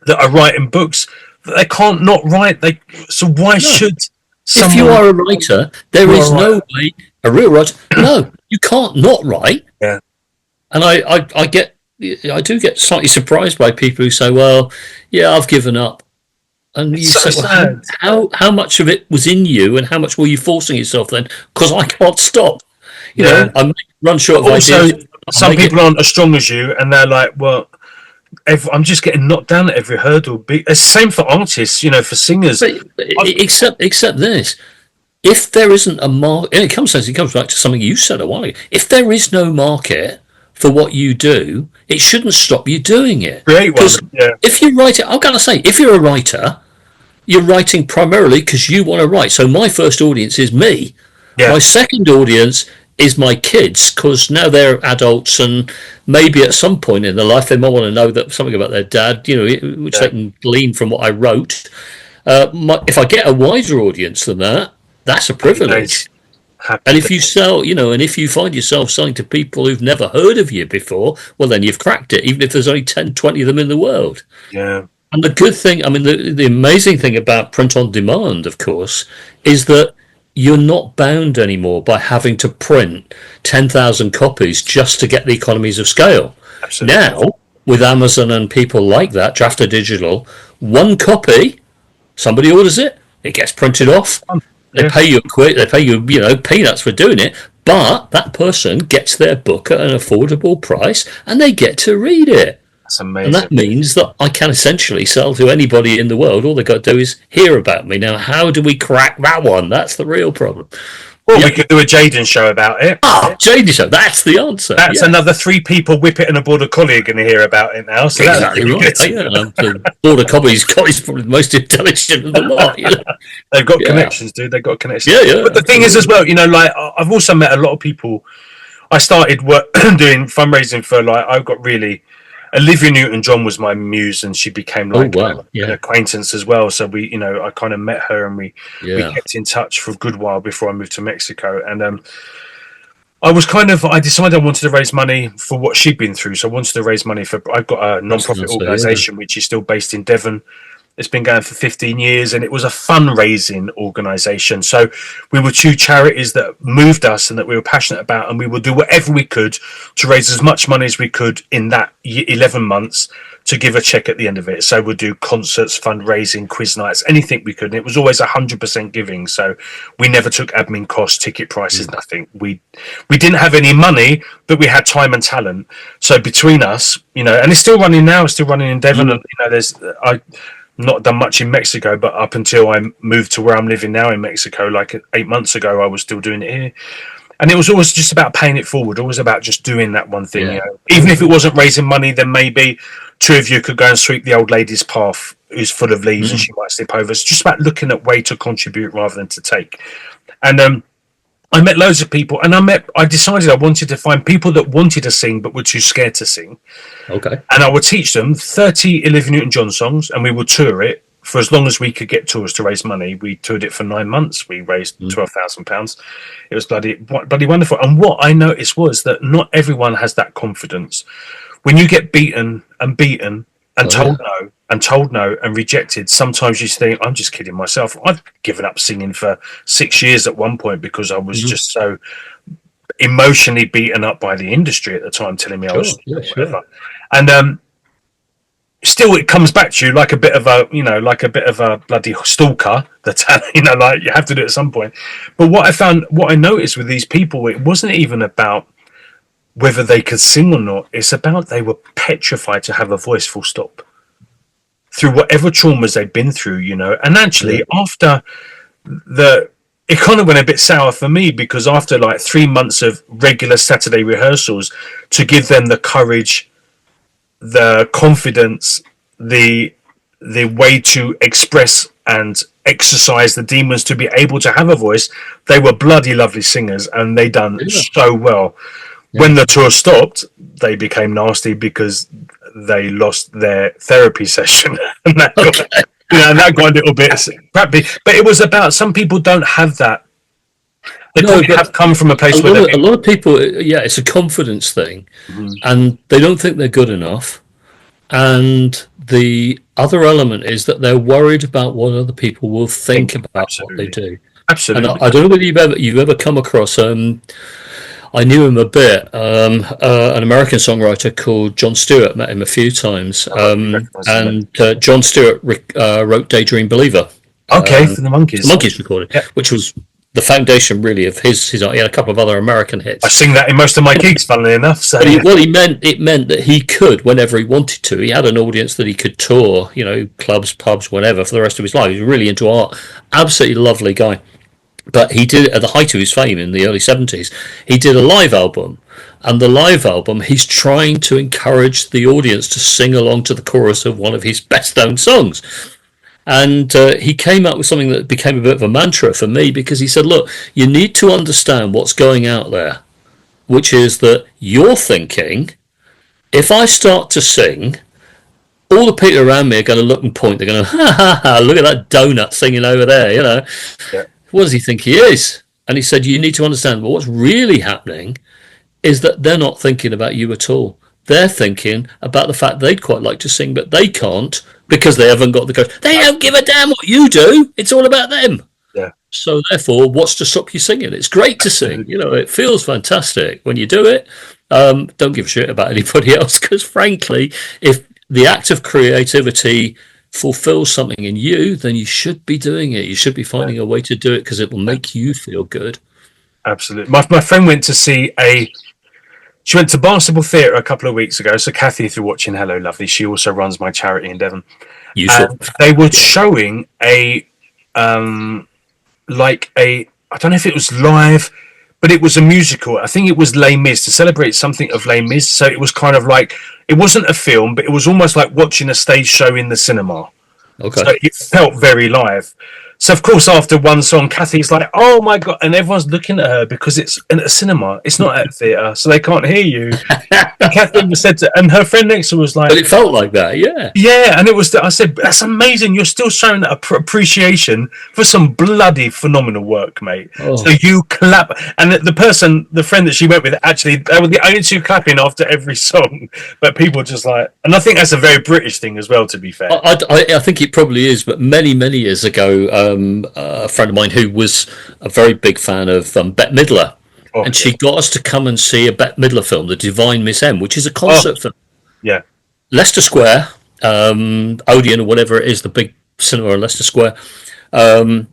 that are writing books that they can't not write. So why should someone... If you are a writer, there is no way, a real writer, no, you can't not write. Yeah. And I do get slightly surprised by people who say, well, yeah, I've given up. And you say, well, how much of it was in you and how much were you forcing yourself then? Because I can't stop. You know, I run short of ideas. Some people aren't as strong as you, and they're like, well, I'm just getting knocked down at every hurdle. It's the same for artists, for singers. But except this. If there isn't a market, and it comes back to something you said a while ago. If there is no market for what you do, it shouldn't stop you doing it. Create one. Yeah. If you write it, I'm going to say, if you're a writer, you're writing primarily because you want to write. So my first audience is me. Yeah. My second audience is my kids, because now they're adults and maybe at some point in their life they might want to know that something about their dad, which they can glean from what I wrote. If I get a wider audience than that, that's a privilege. And if you sell, and if you find yourself selling to people who've never heard of you before, well, then you've cracked it, even if there's only 10, 20 of them in the world. Yeah. And the good thing, the amazing thing about print on demand, of course, is that you're not bound anymore by having to print 10,000 copies just to get the economies of scale. Absolutely. Now, with Amazon and people like that, Drafter Digital, one copy, somebody orders it, it gets printed off. They pay you peanuts for doing it, but that person gets their book at an affordable price and they get to read it. That's amazing. And that means that I can essentially sell to anybody in the world. All they've got to do is hear about me. Now, how do we crack that one? That's the real problem. Well, we could do a Jaden show about it. Jaden show. That's the answer. That's another 3 people whipping a border collie are going to hear about it now. So exactly right. The border collie's probably the most intelligent of the lot. They've got connections, dude. They've got connections. Yeah. But the thing is as well, I've also met a lot of people. I started doing fundraising for I've got really... Olivia Newton-John was my muse, and she became an acquaintance as well. So I kind of met her, and we kept in touch for a good while before I moved to Mexico. And I decided I wanted to raise money for what she'd been through. So I wanted to raise money I've got a non-profit organisation which is still based in Devon. It's been going for 15 years, and it was a fundraising organisation. So we were 2 charities that moved us and that we were passionate about, and we would do whatever we could to raise as much money as we could in that 11 months to give a check at the end of it. So we'd do concerts, fundraising, quiz nights, anything we could. And it was always 100% giving. So we never took admin costs, ticket prices, nothing. We didn't have any money, but we had time and talent. So between us, and it's still running now, it's still running in Devon. And, not done much in Mexico, but up until I moved to where I'm living now in Mexico, like 8 months ago, I was still doing it here. And it was always just about paying it forward, always about just doing that one thing. Yeah. You know? Even if it wasn't raising money, then maybe two of you could go and sweep the old lady's path who's full of leaves and she might slip over. It's just about looking at way to contribute rather than to take. And I met loads of people, and I decided I wanted to find people that wanted to sing but were too scared to sing. Okay. And I would teach them 30 Olivia Newton-John songs, and we would tour it for as long as we could get tours to raise money. We toured it for 9 months. We raised £12,000. It was bloody wonderful. And what I noticed was that not everyone has that confidence. When you get beaten and told no and told no and rejected, sometimes you think, I'm just kidding myself. I've given up singing for 6 years at one point because I was just so emotionally beaten up by the industry at the time, telling me I was whatever. And still, it comes back to you like a bit of a bloody stalker. That like you have to do it at some point. But what I noticed with these people, it wasn't even about whether they could sing or not. It's about they were petrified to have a voice, full stop, through whatever traumas they'd been through, And actually, after it kind of went a bit sour for me, because after like 3 months of regular Saturday rehearsals, to give them the courage, the confidence, the way to express and exercise the demons to be able to have a voice, they were bloody lovely singers, and they done so well. When the tour stopped, they became nasty because they lost their therapy session, and that got a little bit crappy. But it was about, some people don't have that. They don't have come from a place where a lot of people, it's a confidence thing, and they don't think they're good enough. And the other element is that they're worried about what other people will think about what they do. Absolutely. And I don't know whether you've ever come across. I knew him a bit. An American songwriter called John Stewart. Met him a few times. John Stewart wrote "Daydream Believer." Okay, for the Monkees. The Monkees recorded, which was the foundation, really, of his. He had a couple of other American hits. I sing that in most of my gigs, funnily enough. So. But it meant that he could, whenever he wanted to. He had an audience that he could tour, clubs, pubs, whatever, for the rest of his life. He was really into art. Absolutely lovely guy. But he did, at the height of his fame in the early 70s, he did a live album. And the live album, he's trying to encourage the audience to sing along to the chorus of one of his best-known songs. And he came up with something that became a bit of a mantra for me, because he said, look, you need to understand what's going out there, which is that you're thinking, if I start to sing, all the people around me are going to look and point. They're going to, look at that donut singing over there, Yeah. What does he think he is? And he said, you need to understand, well, what's really happening is that they're not thinking about you at all. They're thinking about the fact they'd quite like to sing, but they can't because they haven't got the courage. They don't give a damn what you do. It's all about them. Yeah. So therefore, what's to stop you singing? It's great to sing. It feels fantastic when you do it. Don't give a shit about anybody else, because frankly, if the act of creativity fulfills something in you, then you should be doing it. You should be finding a way to do it, because it will make you feel good. Absolutely. My friend went to see she went to Barnstable Theatre a couple of weeks ago. So Kathy, if you're watching, hello, lovely. She also runs my charity in Devon. They were showing I don't know if it was live, but it was a musical. I think it was Les Mis, to celebrate something of Les Mis. So it was kind of like, it wasn't a film, but it was almost like watching a stage show in the cinema. Okay. So it felt very live. So, of course, after one song, Kathy's like, oh, my God. And everyone's looking at her because it's in a cinema. It's not at a theatre, so they can't hear you. And Kathy said and her friend next to her was like... But it felt like that, yeah. Yeah, and I said, that's amazing. You're still showing that appreciation for some bloody phenomenal work, mate. Oh. So you clap. And the friend that she went with, actually, they were the only two clapping after every song. But people just like... And I think that's a very British thing as well, to be fair. I think it probably is, but many, many years ago... a friend of mine who was a very big fan of Bette Midler, and she got us to come and see a Bette Midler film, The Divine Miss M, which is a concert film. Yeah, Leicester Square, Odeon or whatever it is, the big cinema in Leicester Square, and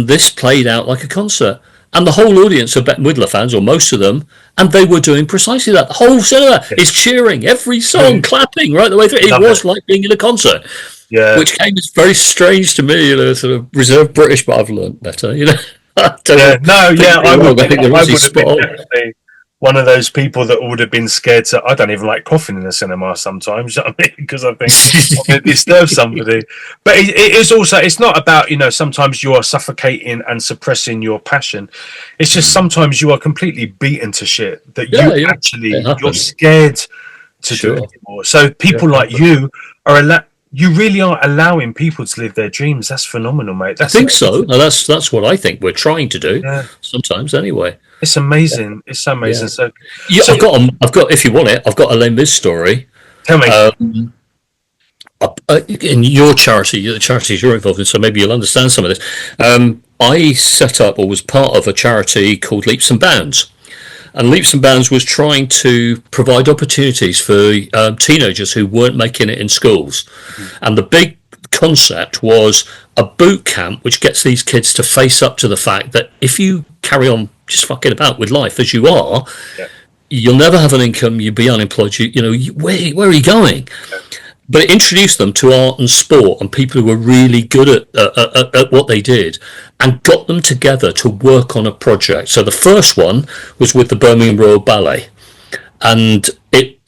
this played out like a concert. And the whole audience are Bette Midler fans, or most of them, and they were doing precisely that. The whole cinema is cheering, every song, clapping right the way through. It was like being in a concert. Yeah. which came as very strange to me. Sort of reserved British, but I've learned better. I don't Yeah, know. no, yeah, I would think they're I really would have been spot on. definitely one of those people that would have been scared to. I don't even like coughing in the cinema sometimes, you know what I mean? Because I think I'm going to disturb somebody. But it is also, it's not about, sometimes you are suffocating and suppressing your passion. It's just sometimes you are completely beaten to shit that you're scared to do it anymore. So people like you you really are allowing people to live their dreams. That's phenomenal, mate. I think so. And that's what I think we're trying to do. Yeah. Sometimes, anyway. It's amazing. Yeah. It's amazing. Yeah. So I've got. If you want it, I've got a Les Mis story. Tell me. In your charity, the charities you're involved in, so maybe you'll understand some of this. I set up or was part of a charity called Leaps and Bounds. And Leaps and Bounds was trying to provide opportunities for teenagers who weren't making it in schools. And the big concept was a boot camp which gets these kids to face up to the fact that if you carry on just fucking about with life as you are, you'll never have an income, you'll be unemployed, where are you going? Yeah. But it introduced them to art and sport and people who were really good at what they did and got them together to work on a project. So the first one was with the Birmingham Royal Ballet. And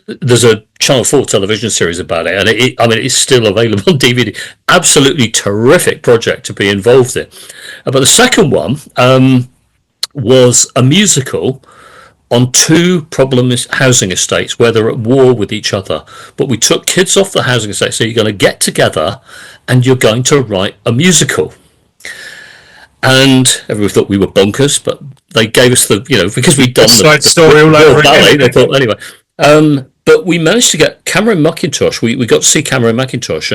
there's a Channel 4 television series about it. And it's still available on DVD. Absolutely terrific project to be involved in. But the second one was a musical on two problem housing estates where they're at war with each other. But we took kids off the housing estate, so you're going to get together and you're going to write a musical. And everyone thought we were bonkers, but they gave us because we'd done the story all over ballet, they thought, anyway. But we managed to get Cameron McIntosh. We got to see Cameron McIntosh,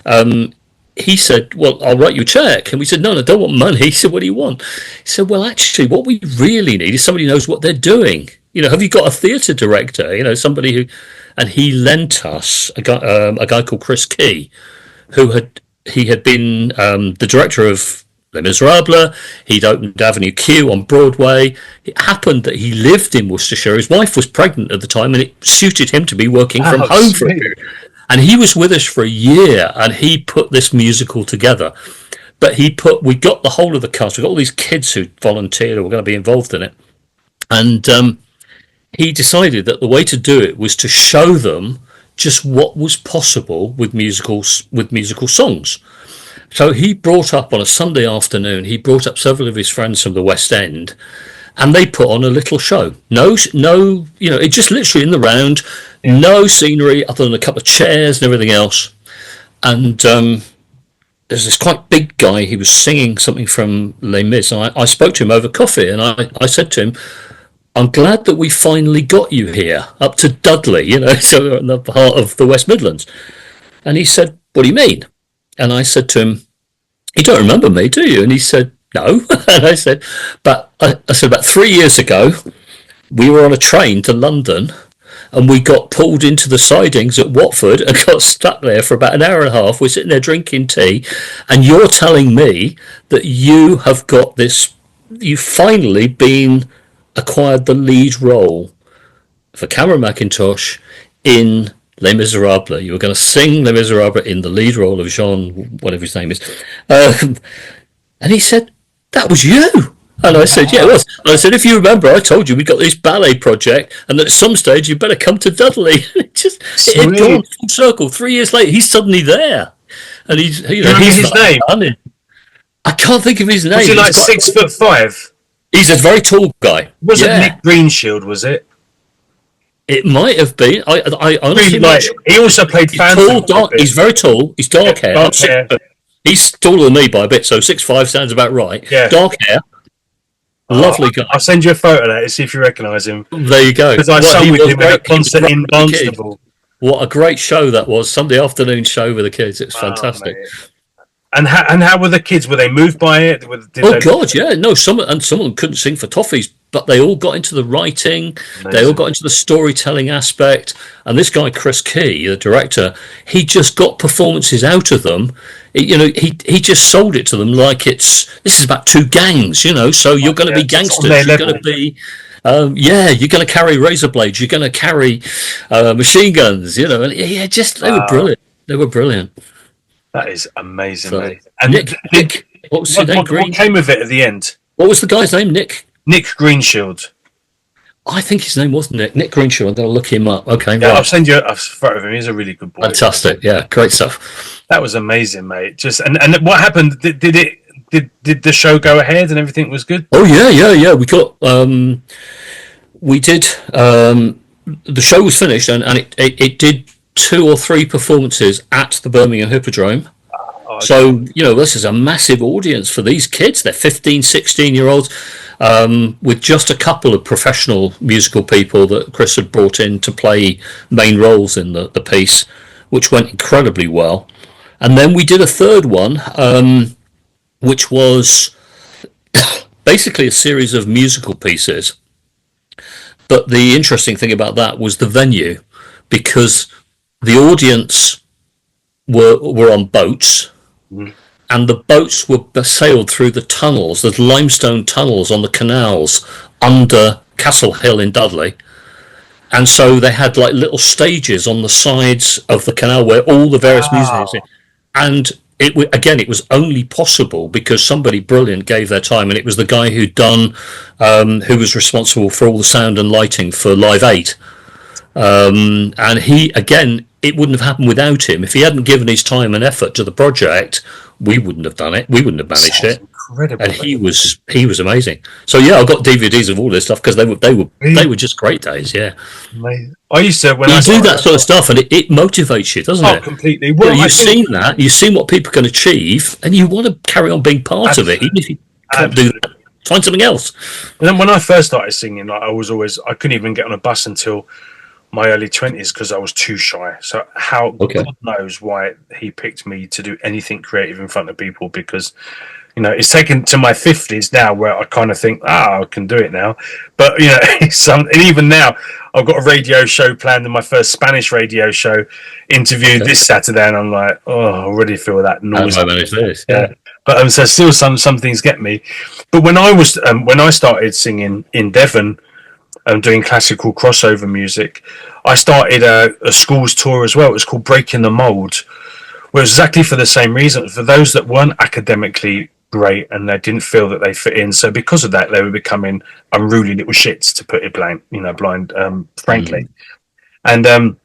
and he said, well, I'll write you a check. And we said, no, I don't want money. He said, what do you want? He said, well, actually, what we really need is somebody who knows what they're doing. Have you got a theatre director? Somebody who... And he lent us a guy called Chris Key, he had been the director of Les Miserables. He'd opened Avenue Q on Broadway. It happened that he lived in Worcestershire. His wife was pregnant at the time, and it suited him to be working from home for a period. And he was with us for a year, and he put this musical together. But we got the whole of the cast. We got all these kids who volunteered or were going to be involved in it. And he decided that the way to do it was to show them just what was possible with musical songs. So he brought up on a Sunday afternoon, he brought up several of his friends from the West End, and they put on a little show. No, it just literally in the round, no scenery other than a couple of chairs and everything else. And there's this quite big guy, he was singing something from Les Mis, and I spoke to him over coffee, and I said to him, I'm glad that we finally got you here, up to Dudley, so in the heart of the West Midlands. And he said, what do you mean? And I said to him, you don't remember me, do you? And he said, no. And I said, but I said, about 3 years ago, we were on a train to London and we got pulled into the sidings at Watford and got stuck there for about an hour and a half. We're sitting there drinking tea, and you're telling me that you have got this, you've finally acquired the lead role for Cameron McIntosh in Les Miserables. You were going to sing Les Miserables in the lead role of Jean, whatever his name is. And he said, that was you. And I said, yeah, it was. And I said, if you remember, I told you we got this ballet project, and that at some stage you better come to Dudley. It had gone full circle. 3 years later, he's suddenly there. And he's his name? I can't think of his name. Was he like 6'5"? He's a very tall guy. Wasn't Nick Greenshield, was it? It might have been. I honestly he also played tall, he's very tall. He's dark hair. Dark hair. He's taller than me by a bit, so 6'5" sounds about right. Yeah. Dark hair. Lovely guy. I'll send you a photo of that to see if you recognise him. There you go. Because I saw him at a concert in Barnstable. What a great show that was. Sunday afternoon show with the kids. It's fantastic. And how were the kids? Were they moved by it? God, yeah. No, some of them couldn't sing for toffees, but they all got into the writing. Amazing. They all got into the storytelling aspect. And this guy, Chris Key, the director, he just got performances out of them. He just sold it to them like this is about two gangs, so you're going to be gangsters. You're going to be... you're going to carry razor blades. You're going to carry machine guns, They were brilliant. They were brilliant. That is amazing, So, mate. And Nick, what was his name? what came of it at the end? What was the guy's name? Nick Greenshield. I think his name was Nick Greenshaw. I'm going to look him up. Okay, Yeah, right. I'll send you a photo of him. He's a really good boy. Fantastic. Yeah, great stuff. That was amazing, mate. Just and what happened? Did the show go ahead and everything was good? Oh yeah. We got we did the show was finished and it did 2 or 3 performances at the Birmingham Hippodrome. Oh, okay. So, this is a massive audience for these kids. They're 15, 16-year-olds, with just a couple of professional musical people that Chris had brought in to play main roles in the piece, which went incredibly well. And then we did a third one, which was basically a series of musical pieces. But the interesting thing about that was the venue, because the audience were on boats, and the boats were sailed through the tunnels. There's limestone tunnels on the canals under Castle Hill in Dudley, and so they had like little stages on the sides of the canal where all the various music. And it was only possible because somebody brilliant gave their time, and it was the guy who was responsible for all the sound and lighting for Live 8. And he, again, it wouldn't have happened without him. If he hadn't given his time and effort to the project, we wouldn't have done it. We wouldn't have managed it. Incredible. And he was amazing. So yeah, I've got DVDs of all this stuff because they were just great days. Yeah, Amazing. I used to when you I do that sort of stuff, and it motivates you, doesn't it? Completely. Well, you've seen that, you've seen what people can achieve, and you want to carry on being part of it, even if you can't do that. Find something else. And then when I first started singing, like I couldn't even get on a bus until my early 20s because I was too shy. So God knows why he picked me to do anything creative in front of people, because it's taken to my 50s now where I kind of think, I can do it now. But and even now I've got a radio show planned, and my first Spanish radio show interview this Saturday, and I'm like, I already feel that noise. Yeah. But so still some things get me. But when I started singing in Devon, doing classical crossover music, I started a schools tour as well. It was called Breaking the Mold, where it was exactly for the same reason, for those that weren't academically great and they didn't feel that they fit in. So because of that, they were becoming unruly little shits, to put it blind, frankly. And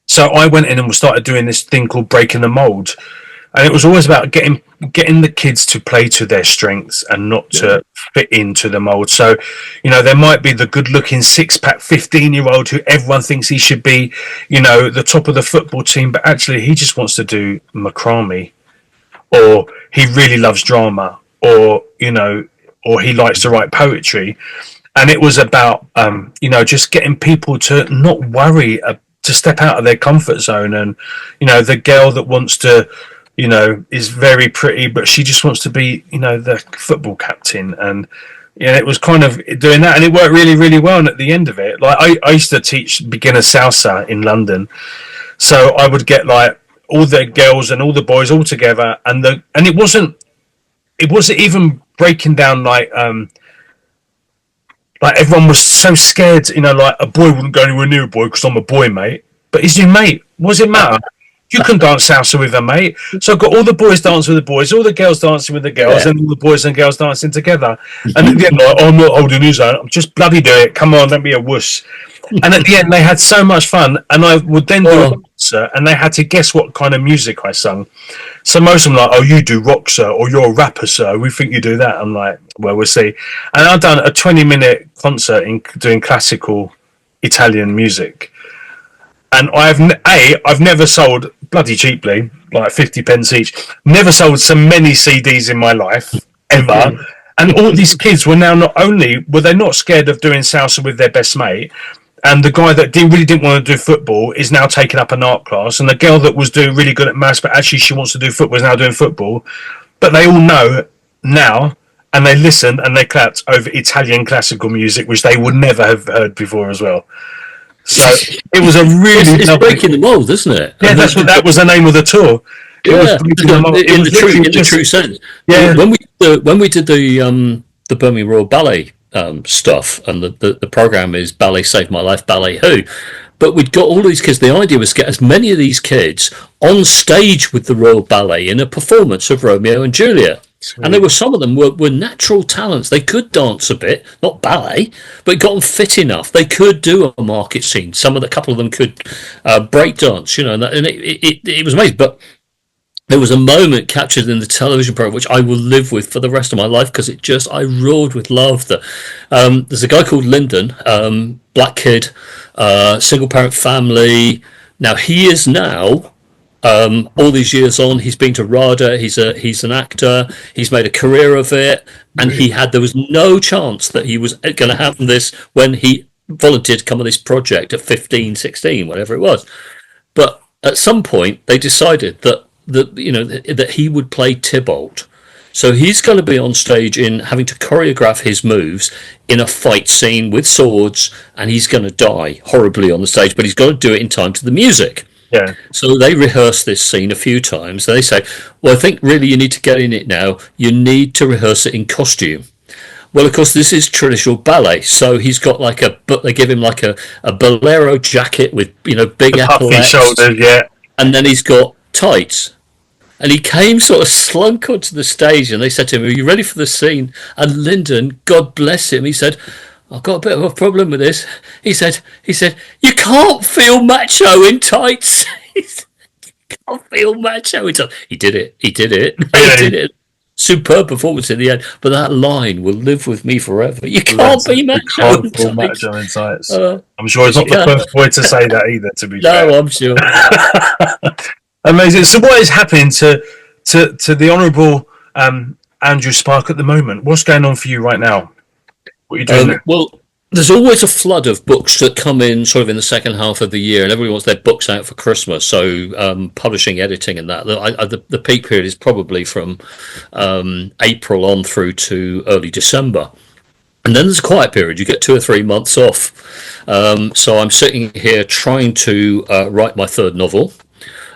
so I went in and started doing this thing called Breaking the Mold. And it was always about getting the kids to play to their strengths and not to fit into the mold. So, there might be the good-looking 6-pack 15-year-old who everyone thinks he should be, the top of the football team, but actually he just wants to do macrame, or he really loves drama, or he likes to write poetry. And it was about, just getting people to not worry, to step out of their comfort zone. And, the girl that wants to, is very pretty, but she just wants to be, the football captain. And, it was kind of doing that, and it worked really, really well. And at the end of it, like I used to teach beginner salsa in London. So I would get like all the girls and all the boys all together, and it wasn't even breaking down like everyone was so scared, like a boy wouldn't go anywhere near a boy because I'm a boy, mate. But he's your mate. What does it matter? You can dance salsa with a mate. So I've got all the boys dancing with the boys, all the girls dancing with the girls, and all the boys and girls dancing together. And at the end, like, I'm not holding his hand. I'm just bloody do it. Come on, don't be a wuss. And at the end, they had so much fun. And I would then do a concert, and they had to guess what kind of music I sung. So most of them like, you do rock, sir, or you're a rapper, sir. We think you do that. I'm like, well, we'll see. And I've done a 20-minute concert doing classical Italian music. And I've never sold, bloody cheaply, like 50 pence each, never sold so many CDs in my life, ever. And all these kids were now, not only were they not scared of doing salsa with their best mate, and the guy that really didn't want to do football is now taking up an art class, and the girl that was doing really good at maths, but actually she wants to do football, is now doing football. But they all know now, and they listened and they clapped over Italian classical music, which they would never have heard before as well. So it was a really it's breaking the mold, isn't it? Yeah, that was the name of the tour. In the true sense. Yeah. When we did the Birmingham Royal Ballet stuff, and the program is Ballet Saved My Life, Ballet Who, But we'd got all these kids. The idea was to get as many of these kids on stage with the Royal Ballet in a performance of Romeo and Juliet. Sweet. And there were some of them were natural talents. They could dance a bit, not ballet, but got them fit enough. They could do a market scene. A couple of them could break dance, and it was amazing. But there was a moment captured in the television program which I will live with for the rest of my life because I roared with laughter. There's a guy called Lyndon, black kid, single parent family. Now he is now. All these years on, he's been to RADA. He's an actor. He's made a career of it, and there was no chance that he was going to happen this when he volunteered to come on this project at 15, 16, whatever it was. But at some point, they decided that he would play Tybalt. So he's going to be on stage in having to choreograph his moves in a fight scene with swords, and he's going to die horribly on the stage, but he's got to do it in time to the music. Yeah. So they rehearse this scene a few times. They say, well, I think really you need to get in it now. You need to rehearse it in costume. Well, of course, this is traditional ballet. So he's got they give him like a bolero jacket with, big epaulets. Shoulders, yeah. And then he's got tights. And he came sort of slunk onto the stage and they said to him, are you ready for the scene? And Lyndon, God bless him, he said, I've got a bit of a problem with this. He said, you can't feel macho in tights. He said, you can't feel macho in tights. He did it. He did it. Superb performance in the end. But that line will live with me forever. You can't be macho in tights. I'm sure it's not the first boy to say that either, to be fair. No, I'm sure. Amazing. So what is happening to the Honourable Andrew Sparke at the moment? What's going on for you right now? What are you doing? Well, there's always a flood of books that come in sort of in the second half of the year, and everybody wants their books out for Christmas. So publishing, editing, and that. The peak period is probably from April on through to early December. And then there's a quiet period. You get 2 or 3 months off. So I'm sitting here trying to write my third novel.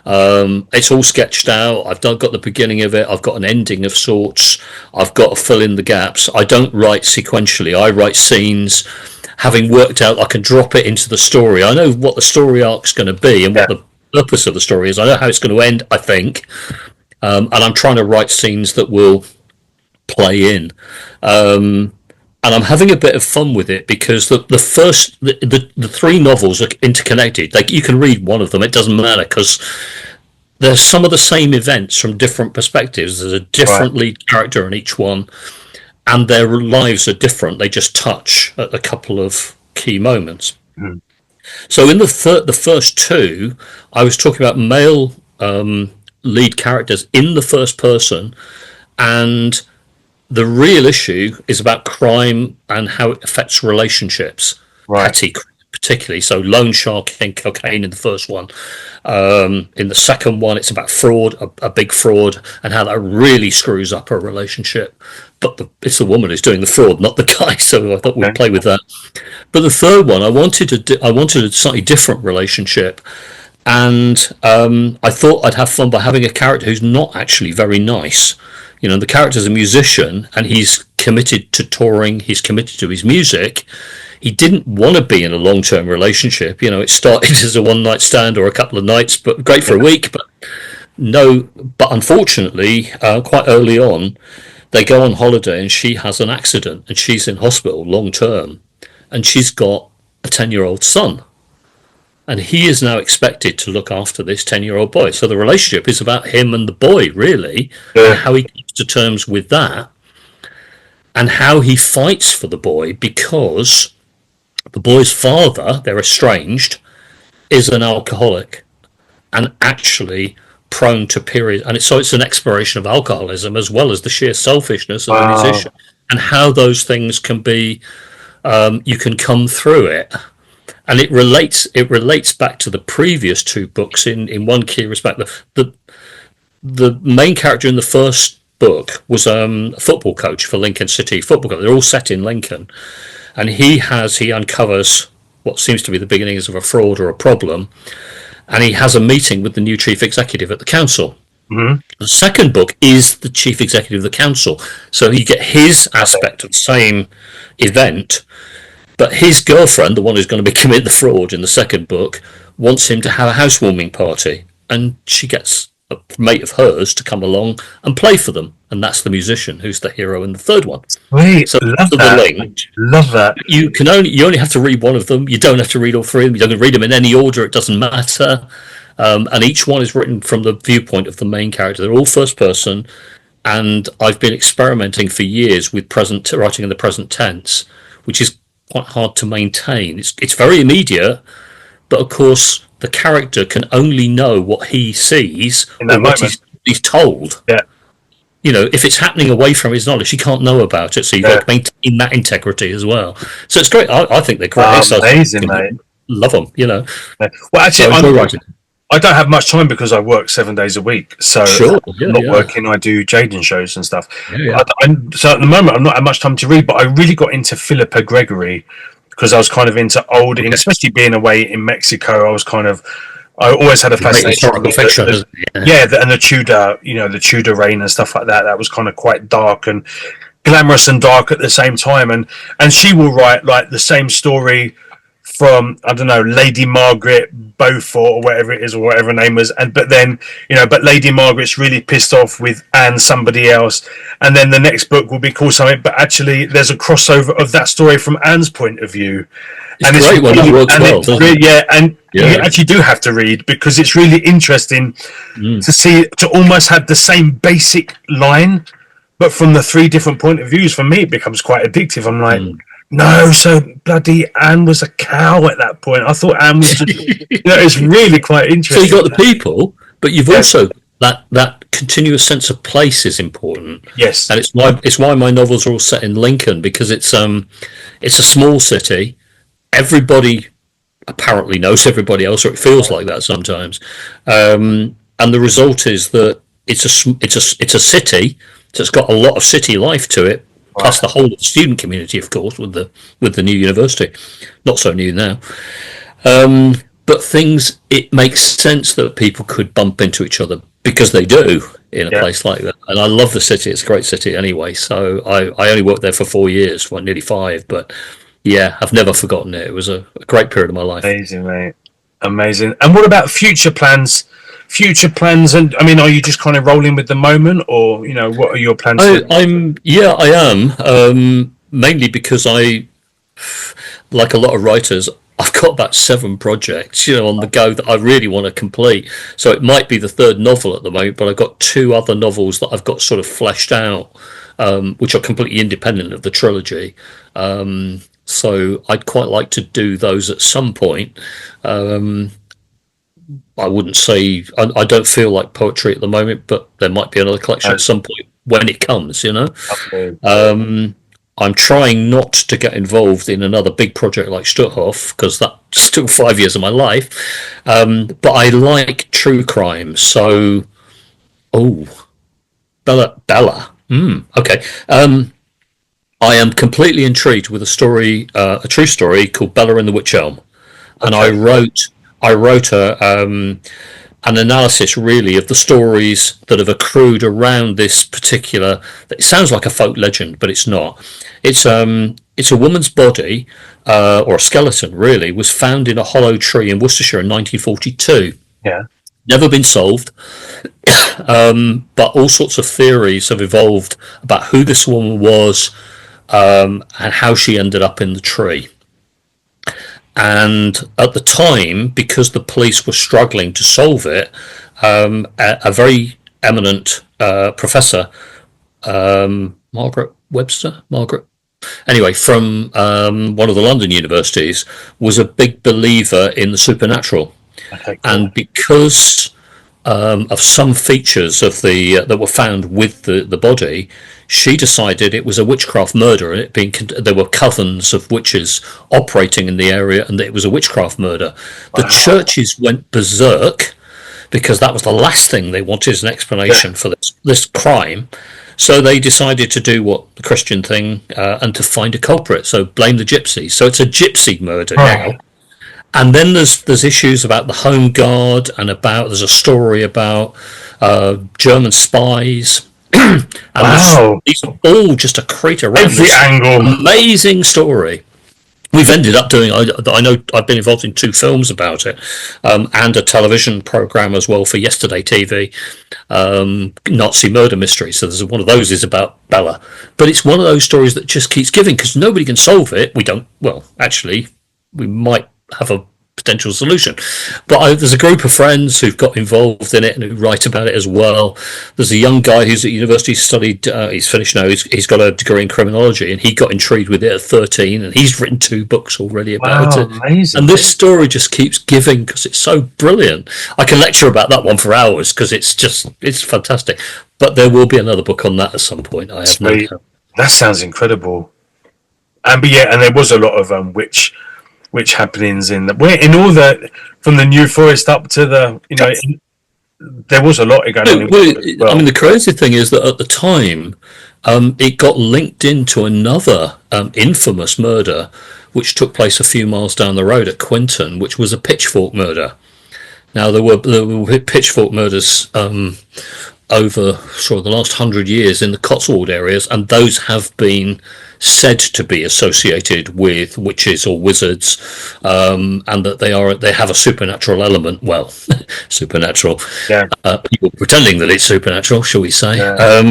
It's all sketched out. I've got the beginning of it. I've got an ending of sorts. I've got to fill in the gaps. I don't write sequentially. I write scenes. Having worked out, I can drop it into the story. I know what the story arc's going to be and what the purpose of the story is. I know how it's going to end, I think. And I'm trying to write scenes that will play in. And I'm having a bit of fun with it because the 3 novels are interconnected. You can read one of them, it doesn't matter, because there's some of the same events from different perspectives. There's a different lead character in each one, and their lives are different. They just touch at a couple of key moments. Mm. So in the first 2, I was talking about male lead characters in the first person, and the real issue is about crime and how it affects relationships, petty particularly. So loan sharking, cocaine in the first one. In the second one, it's about fraud, a big fraud, and how that really screws up a relationship. But it's the woman who's doing the fraud, not the guy. So I thought we'd play with that. But the third one, I wanted a slightly different relationship. And I thought I'd have fun by having a character who's not actually very nice. The character's a musician and he's committed to touring, he's committed to his music. He didn't want to be in a long-term relationship. It started as a one-night stand or a couple of nights, but great for a week. But unfortunately, quite early on, they go on holiday and she has an accident and she's in hospital long-term. And she's got a 10-year-old son. And he is now expected to look after this 10-year-old boy. So the relationship is about him and the boy, really, and how he comes to terms with that, and how he fights for the boy because the boy's father, they're estranged, is an alcoholic and actually prone to periods. And it's an exploration of alcoholism as well as the sheer selfishness of the musician and how those things can be, you can come through it. And it relates back to the previous 2 books in one key respect. The main character in the first book was a football coach for Lincoln City Football Club. They're all set in Lincoln, and he uncovers what seems to be the beginnings of a fraud or a problem, and he has a meeting with the new chief executive at the council. Mm-hmm. The second book is the chief executive of the council, so you get his aspect of the same event. But his girlfriend, the one who's going to be committing the fraud in the second book, wants him to have a housewarming party, and she gets a mate of hers to come along and play for them, and that's the musician who's the hero in the third one. Wait, So love the that. link. Love that. You only have to read one of them. You don't have to read all three of them. You don't read them in any order. It doesn't matter. And each one is written from the viewpoint of the main character. They're all first person, and I've been experimenting for years with writing in the present tense, which is quite hard to maintain. It's very immediate, but of course the character can only know what he sees In that or what moment. he's told. Yeah. You know, if it's happening away from his knowledge, he can't know about it. So you've got to maintain that integrity as well. So it's great. I think they're great. Amazing, mate. Love them. You know. Yeah. Well, actually, So enjoy writing. I don't have much time because I work 7 days a week. So Sure, I'm not working. I do Jaden shows and stuff. Yeah. So at the moment, I'm not having much time to read, but I really got into Philippa Gregory because I was kind of into old, and especially being away in Mexico, I always had a fascination historical with fiction, the, isn't it? and the Tudor, the Tudor reign and stuff like that. That was kind of quite dark and glamorous and dark at the same time. And she will write like the same story from, I don't know, Lady Margaret Beaufort or whatever it is, or whatever her name was, but Lady Margaret's really pissed off with Anne somebody else, and then the next book will be called something, but actually there's a crossover of that story from Anne's point of view. It's great when that works well, doesn't it? You actually do have to read because it's really interesting to almost have the same basic line, but from the 3 different point of views. For me, it becomes quite addictive. I'm like, no, so bloody Anne was a cow at that point. I thought Anne was just, it's really quite interesting. So you've got the people, but you've also that continuous sense of place is important. Yes, and it's why my novels are all set in Lincoln, because it's a small city. Everybody apparently knows everybody else, or it feels like that sometimes. And the result is that it's a city that's got a lot of city life to it. Plus the whole student community, of course, with the new university, not so new now. But it makes sense that people could bump into each other, because they do in a place like that. And I love the city; it's a great city anyway. So I only worked there for 4 years, nearly 5, but yeah, I've never forgotten it. It was a great period of my life. Amazing, mate. Amazing. And what about future plans? And I mean, are you just kind of rolling with the moment, or what are your plans? I am mainly because like a lot of writers, I've got about 7 projects on the go that I really want to complete. So it might be the 3rd novel at the moment, but I've got 2 other novels that I've got sort of fleshed out, which are completely independent of the trilogy. So I'd quite like to do those at some point. I wouldn't say I don't feel like poetry at the moment, but there might be another collection at some point when it comes. Okay. I'm trying not to get involved in another big project like Stutthof, because that's still 5 years of my life. But I like true crime, so Bella. Okay. I am completely intrigued with a true story called Bella in the Witch Elm, and I wrote an analysis really of the stories that have accrued around this particular. It sounds like a folk legend, but it's not. It's a woman's body, or a skeleton really, was found in a hollow tree in Worcestershire in 1942. Yeah. Never been solved, but all sorts of theories have evolved about who this woman was, and how she ended up in the tree. And at the time, because the police were struggling to solve it, a very eminent professor, Margaret, anyway, from one of the London universities, was a big believer in the supernatural. Okay, cool. And because of some features of that were found with the body, she decided it was a witchcraft murder, and there were covens of witches operating in the area, and that it was a witchcraft murder. The churches went berserk, because that was the last thing they wanted as an explanation for this crime. So they decided to do what the Christian thing, and to find a culprit. So blame the gypsies. So it's a gypsy murder now. And then there's issues about the Home Guard, and there's a story about German spies. And these are all just accrete around every angle. Amazing story. We've ended up doing, I know I've been involved in 2 films about it, and a television program as well for Yesterday TV, Nazi murder mystery. So there's one of those is about Bella, but it's one of those stories that just keeps giving because nobody can solve it. We don't, well, actually, we might have a potential solution, but there's a group of friends who've got involved in it and who write about it as well. There's a young guy who's at university, studied, he's finished now, he's got a degree in criminology, and he got intrigued with it at 13, and he's written 2 books already about it. Amazing. And this story just keeps giving because it's so brilliant. I can lecture about that one for hours because it's fantastic, but there will be another book on that at some point. I have no doubt. That sounds incredible. And but yeah, and there was a lot of witch happenings in all the, from the New Forest up to the, there was a lot going on. Well, I mean, the crazy thing is that at the time, it got linked into another infamous murder, which took place a few miles down the road at Quinton, which was a pitchfork murder. Now there were pitchfork murders over sort of the last 100 years in the Cotswold areas, and those have been said to be associated with witches or wizards, and that they have a supernatural element. Well, supernatural. Yeah. People pretending that it's supernatural, shall we say? Yeah.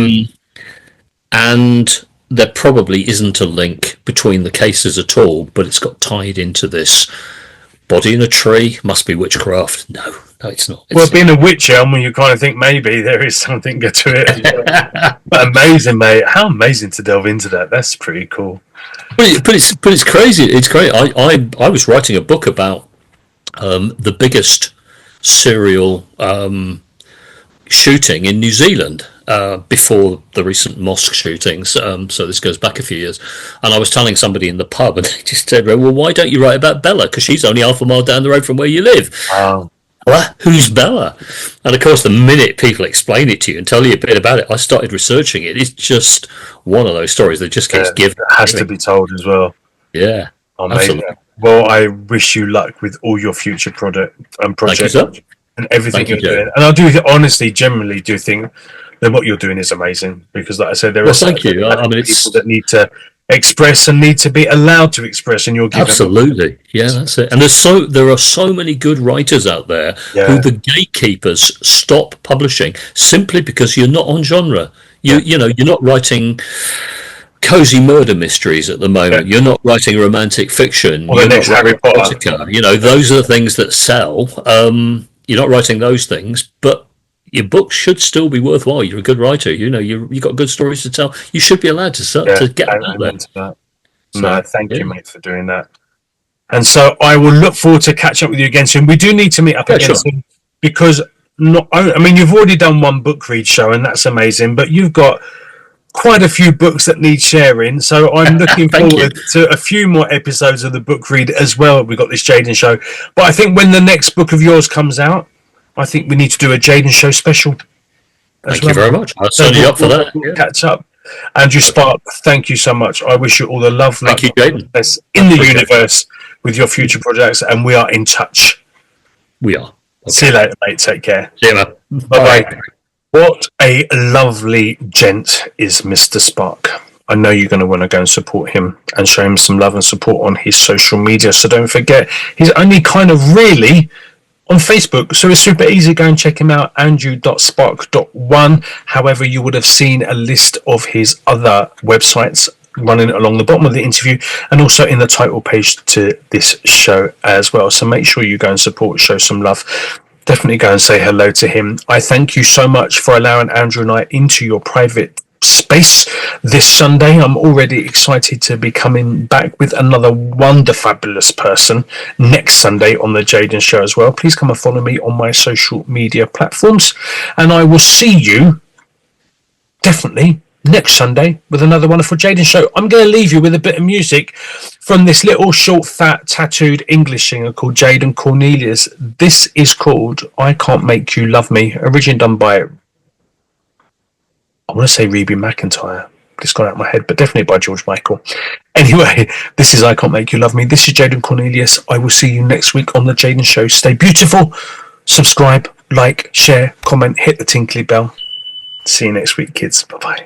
And there probably isn't a link between the cases at all, but it's got tied into this body in a tree. Must be witchcraft. No, it's not. Well, being a witch, you kind of think maybe there is something to it. But amazing, mate. How amazing to delve into that. That's pretty cool. But it's crazy. It's great. I was writing a book about the biggest serial shooting in New Zealand before the recent mosque shootings. So this goes back a few years. And I was telling somebody in the pub, and they just said, well, why don't you write about Bella? Because she's only half a mile down the road from where you live. Wow. What? Who's Bella? And of course, the minute people explain it to you and tell you a bit about it, I started researching it. It's just one of those stories that just keeps giving. It has to be told as well. Yeah. Amazing. Absolutely. Well, I wish you luck with all your future projects and everything you're doing. And I do honestly, generally do think that what you're doing is amazing because, like I said, there are people that need to express and need to be allowed to express, and you're giving absolutely, yeah, that's it. And there are so many good writers out there who the gatekeepers stop publishing simply because you're not on genre. You're not writing cozy murder mysteries at the moment. You're not writing romantic fiction. Well, you're the next Harry Potter. Those are the things that sell. You're not writing those things, but your book should still be worthwhile. You're a good writer. You've got good stories to tell. You should be allowed to get out there. No, thank you, mate, for doing that. And so I will look forward to catch up with you again soon. We do need to meet up again soon because you've already done one book read show, and that's amazing. But you've got quite a few books that need sharing, so I'm looking forward to a few more episodes of the book read as well. We've got this Jaden show, but I think when the next book of yours comes out, I think we need to do a Jaden show special. Thank you very much. I'll sign you up for that. Catch up. Andrew Sparke, thank you so much. I wish you all the love, thank you, Jaden, in the universe with your future projects, and we are in touch. We are. Okay. See you later, mate. Take care. See you, man. Bye-bye. What a lovely gent is Mr. Sparke. I know you're going to want to go and support him and show him some love and support on his social media. So don't forget, he's only kind of really on Facebook, so it's super easy. Go and check him out, andrew.sparke.1. However, you would have seen a list of his other websites running along the bottom of the interview and also in the title page to this show as well. So make sure you go and support, show some love. Definitely go and say hello to him. I thank you so much for allowing Andrew and I into your private space this Sunday. I'm already excited to be coming back with another fabulous person next Sunday on the Jaden Show as well. Please come and follow me on my social media platforms, and I will see you definitely next Sunday with another wonderful Jaden Show. I'm going to leave you with a bit of music from this little short, fat, tattooed English singer called Jaden Cornelious. This is called I Can't Make You Love Me, originally done by, I want to say Reba McEntire. It's gone out of my head, but definitely by George Michael. Anyway, this is I Can't Make You Love Me. This is Jaden Cornelious. I will see you next week on the Jaden Show. Stay beautiful. Subscribe, like, share, comment, hit the tinkly bell. See you next week, kids. Bye-bye.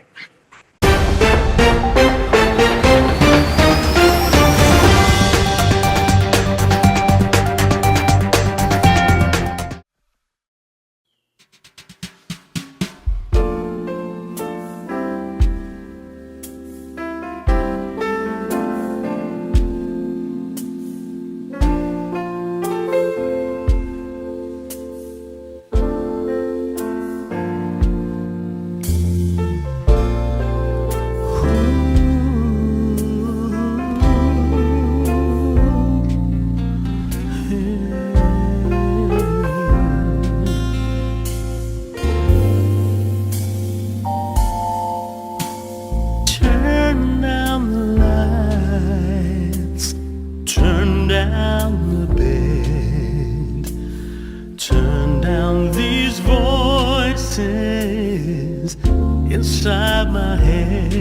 inside my head,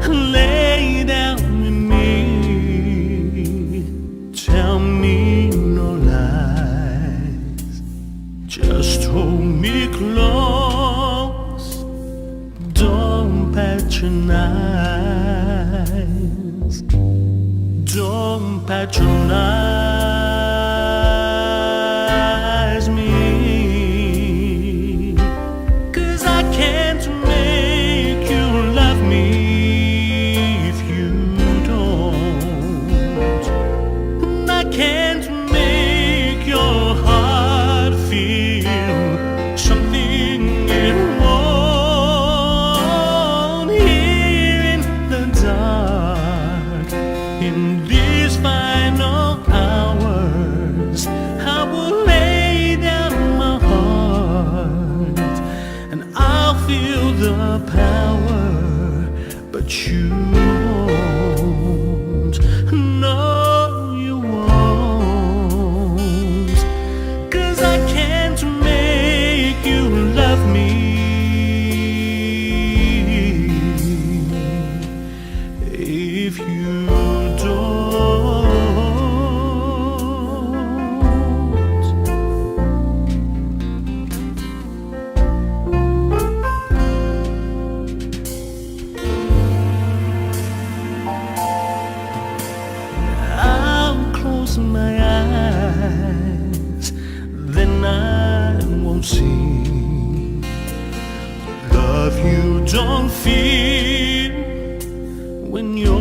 lay down with me, tell me no lies, just hold me close, don't patronize, don't patronize me. You won't, no you won't, 'cause I can't make you love me if you don't. My eyes, then I won't see love you don't feel when you're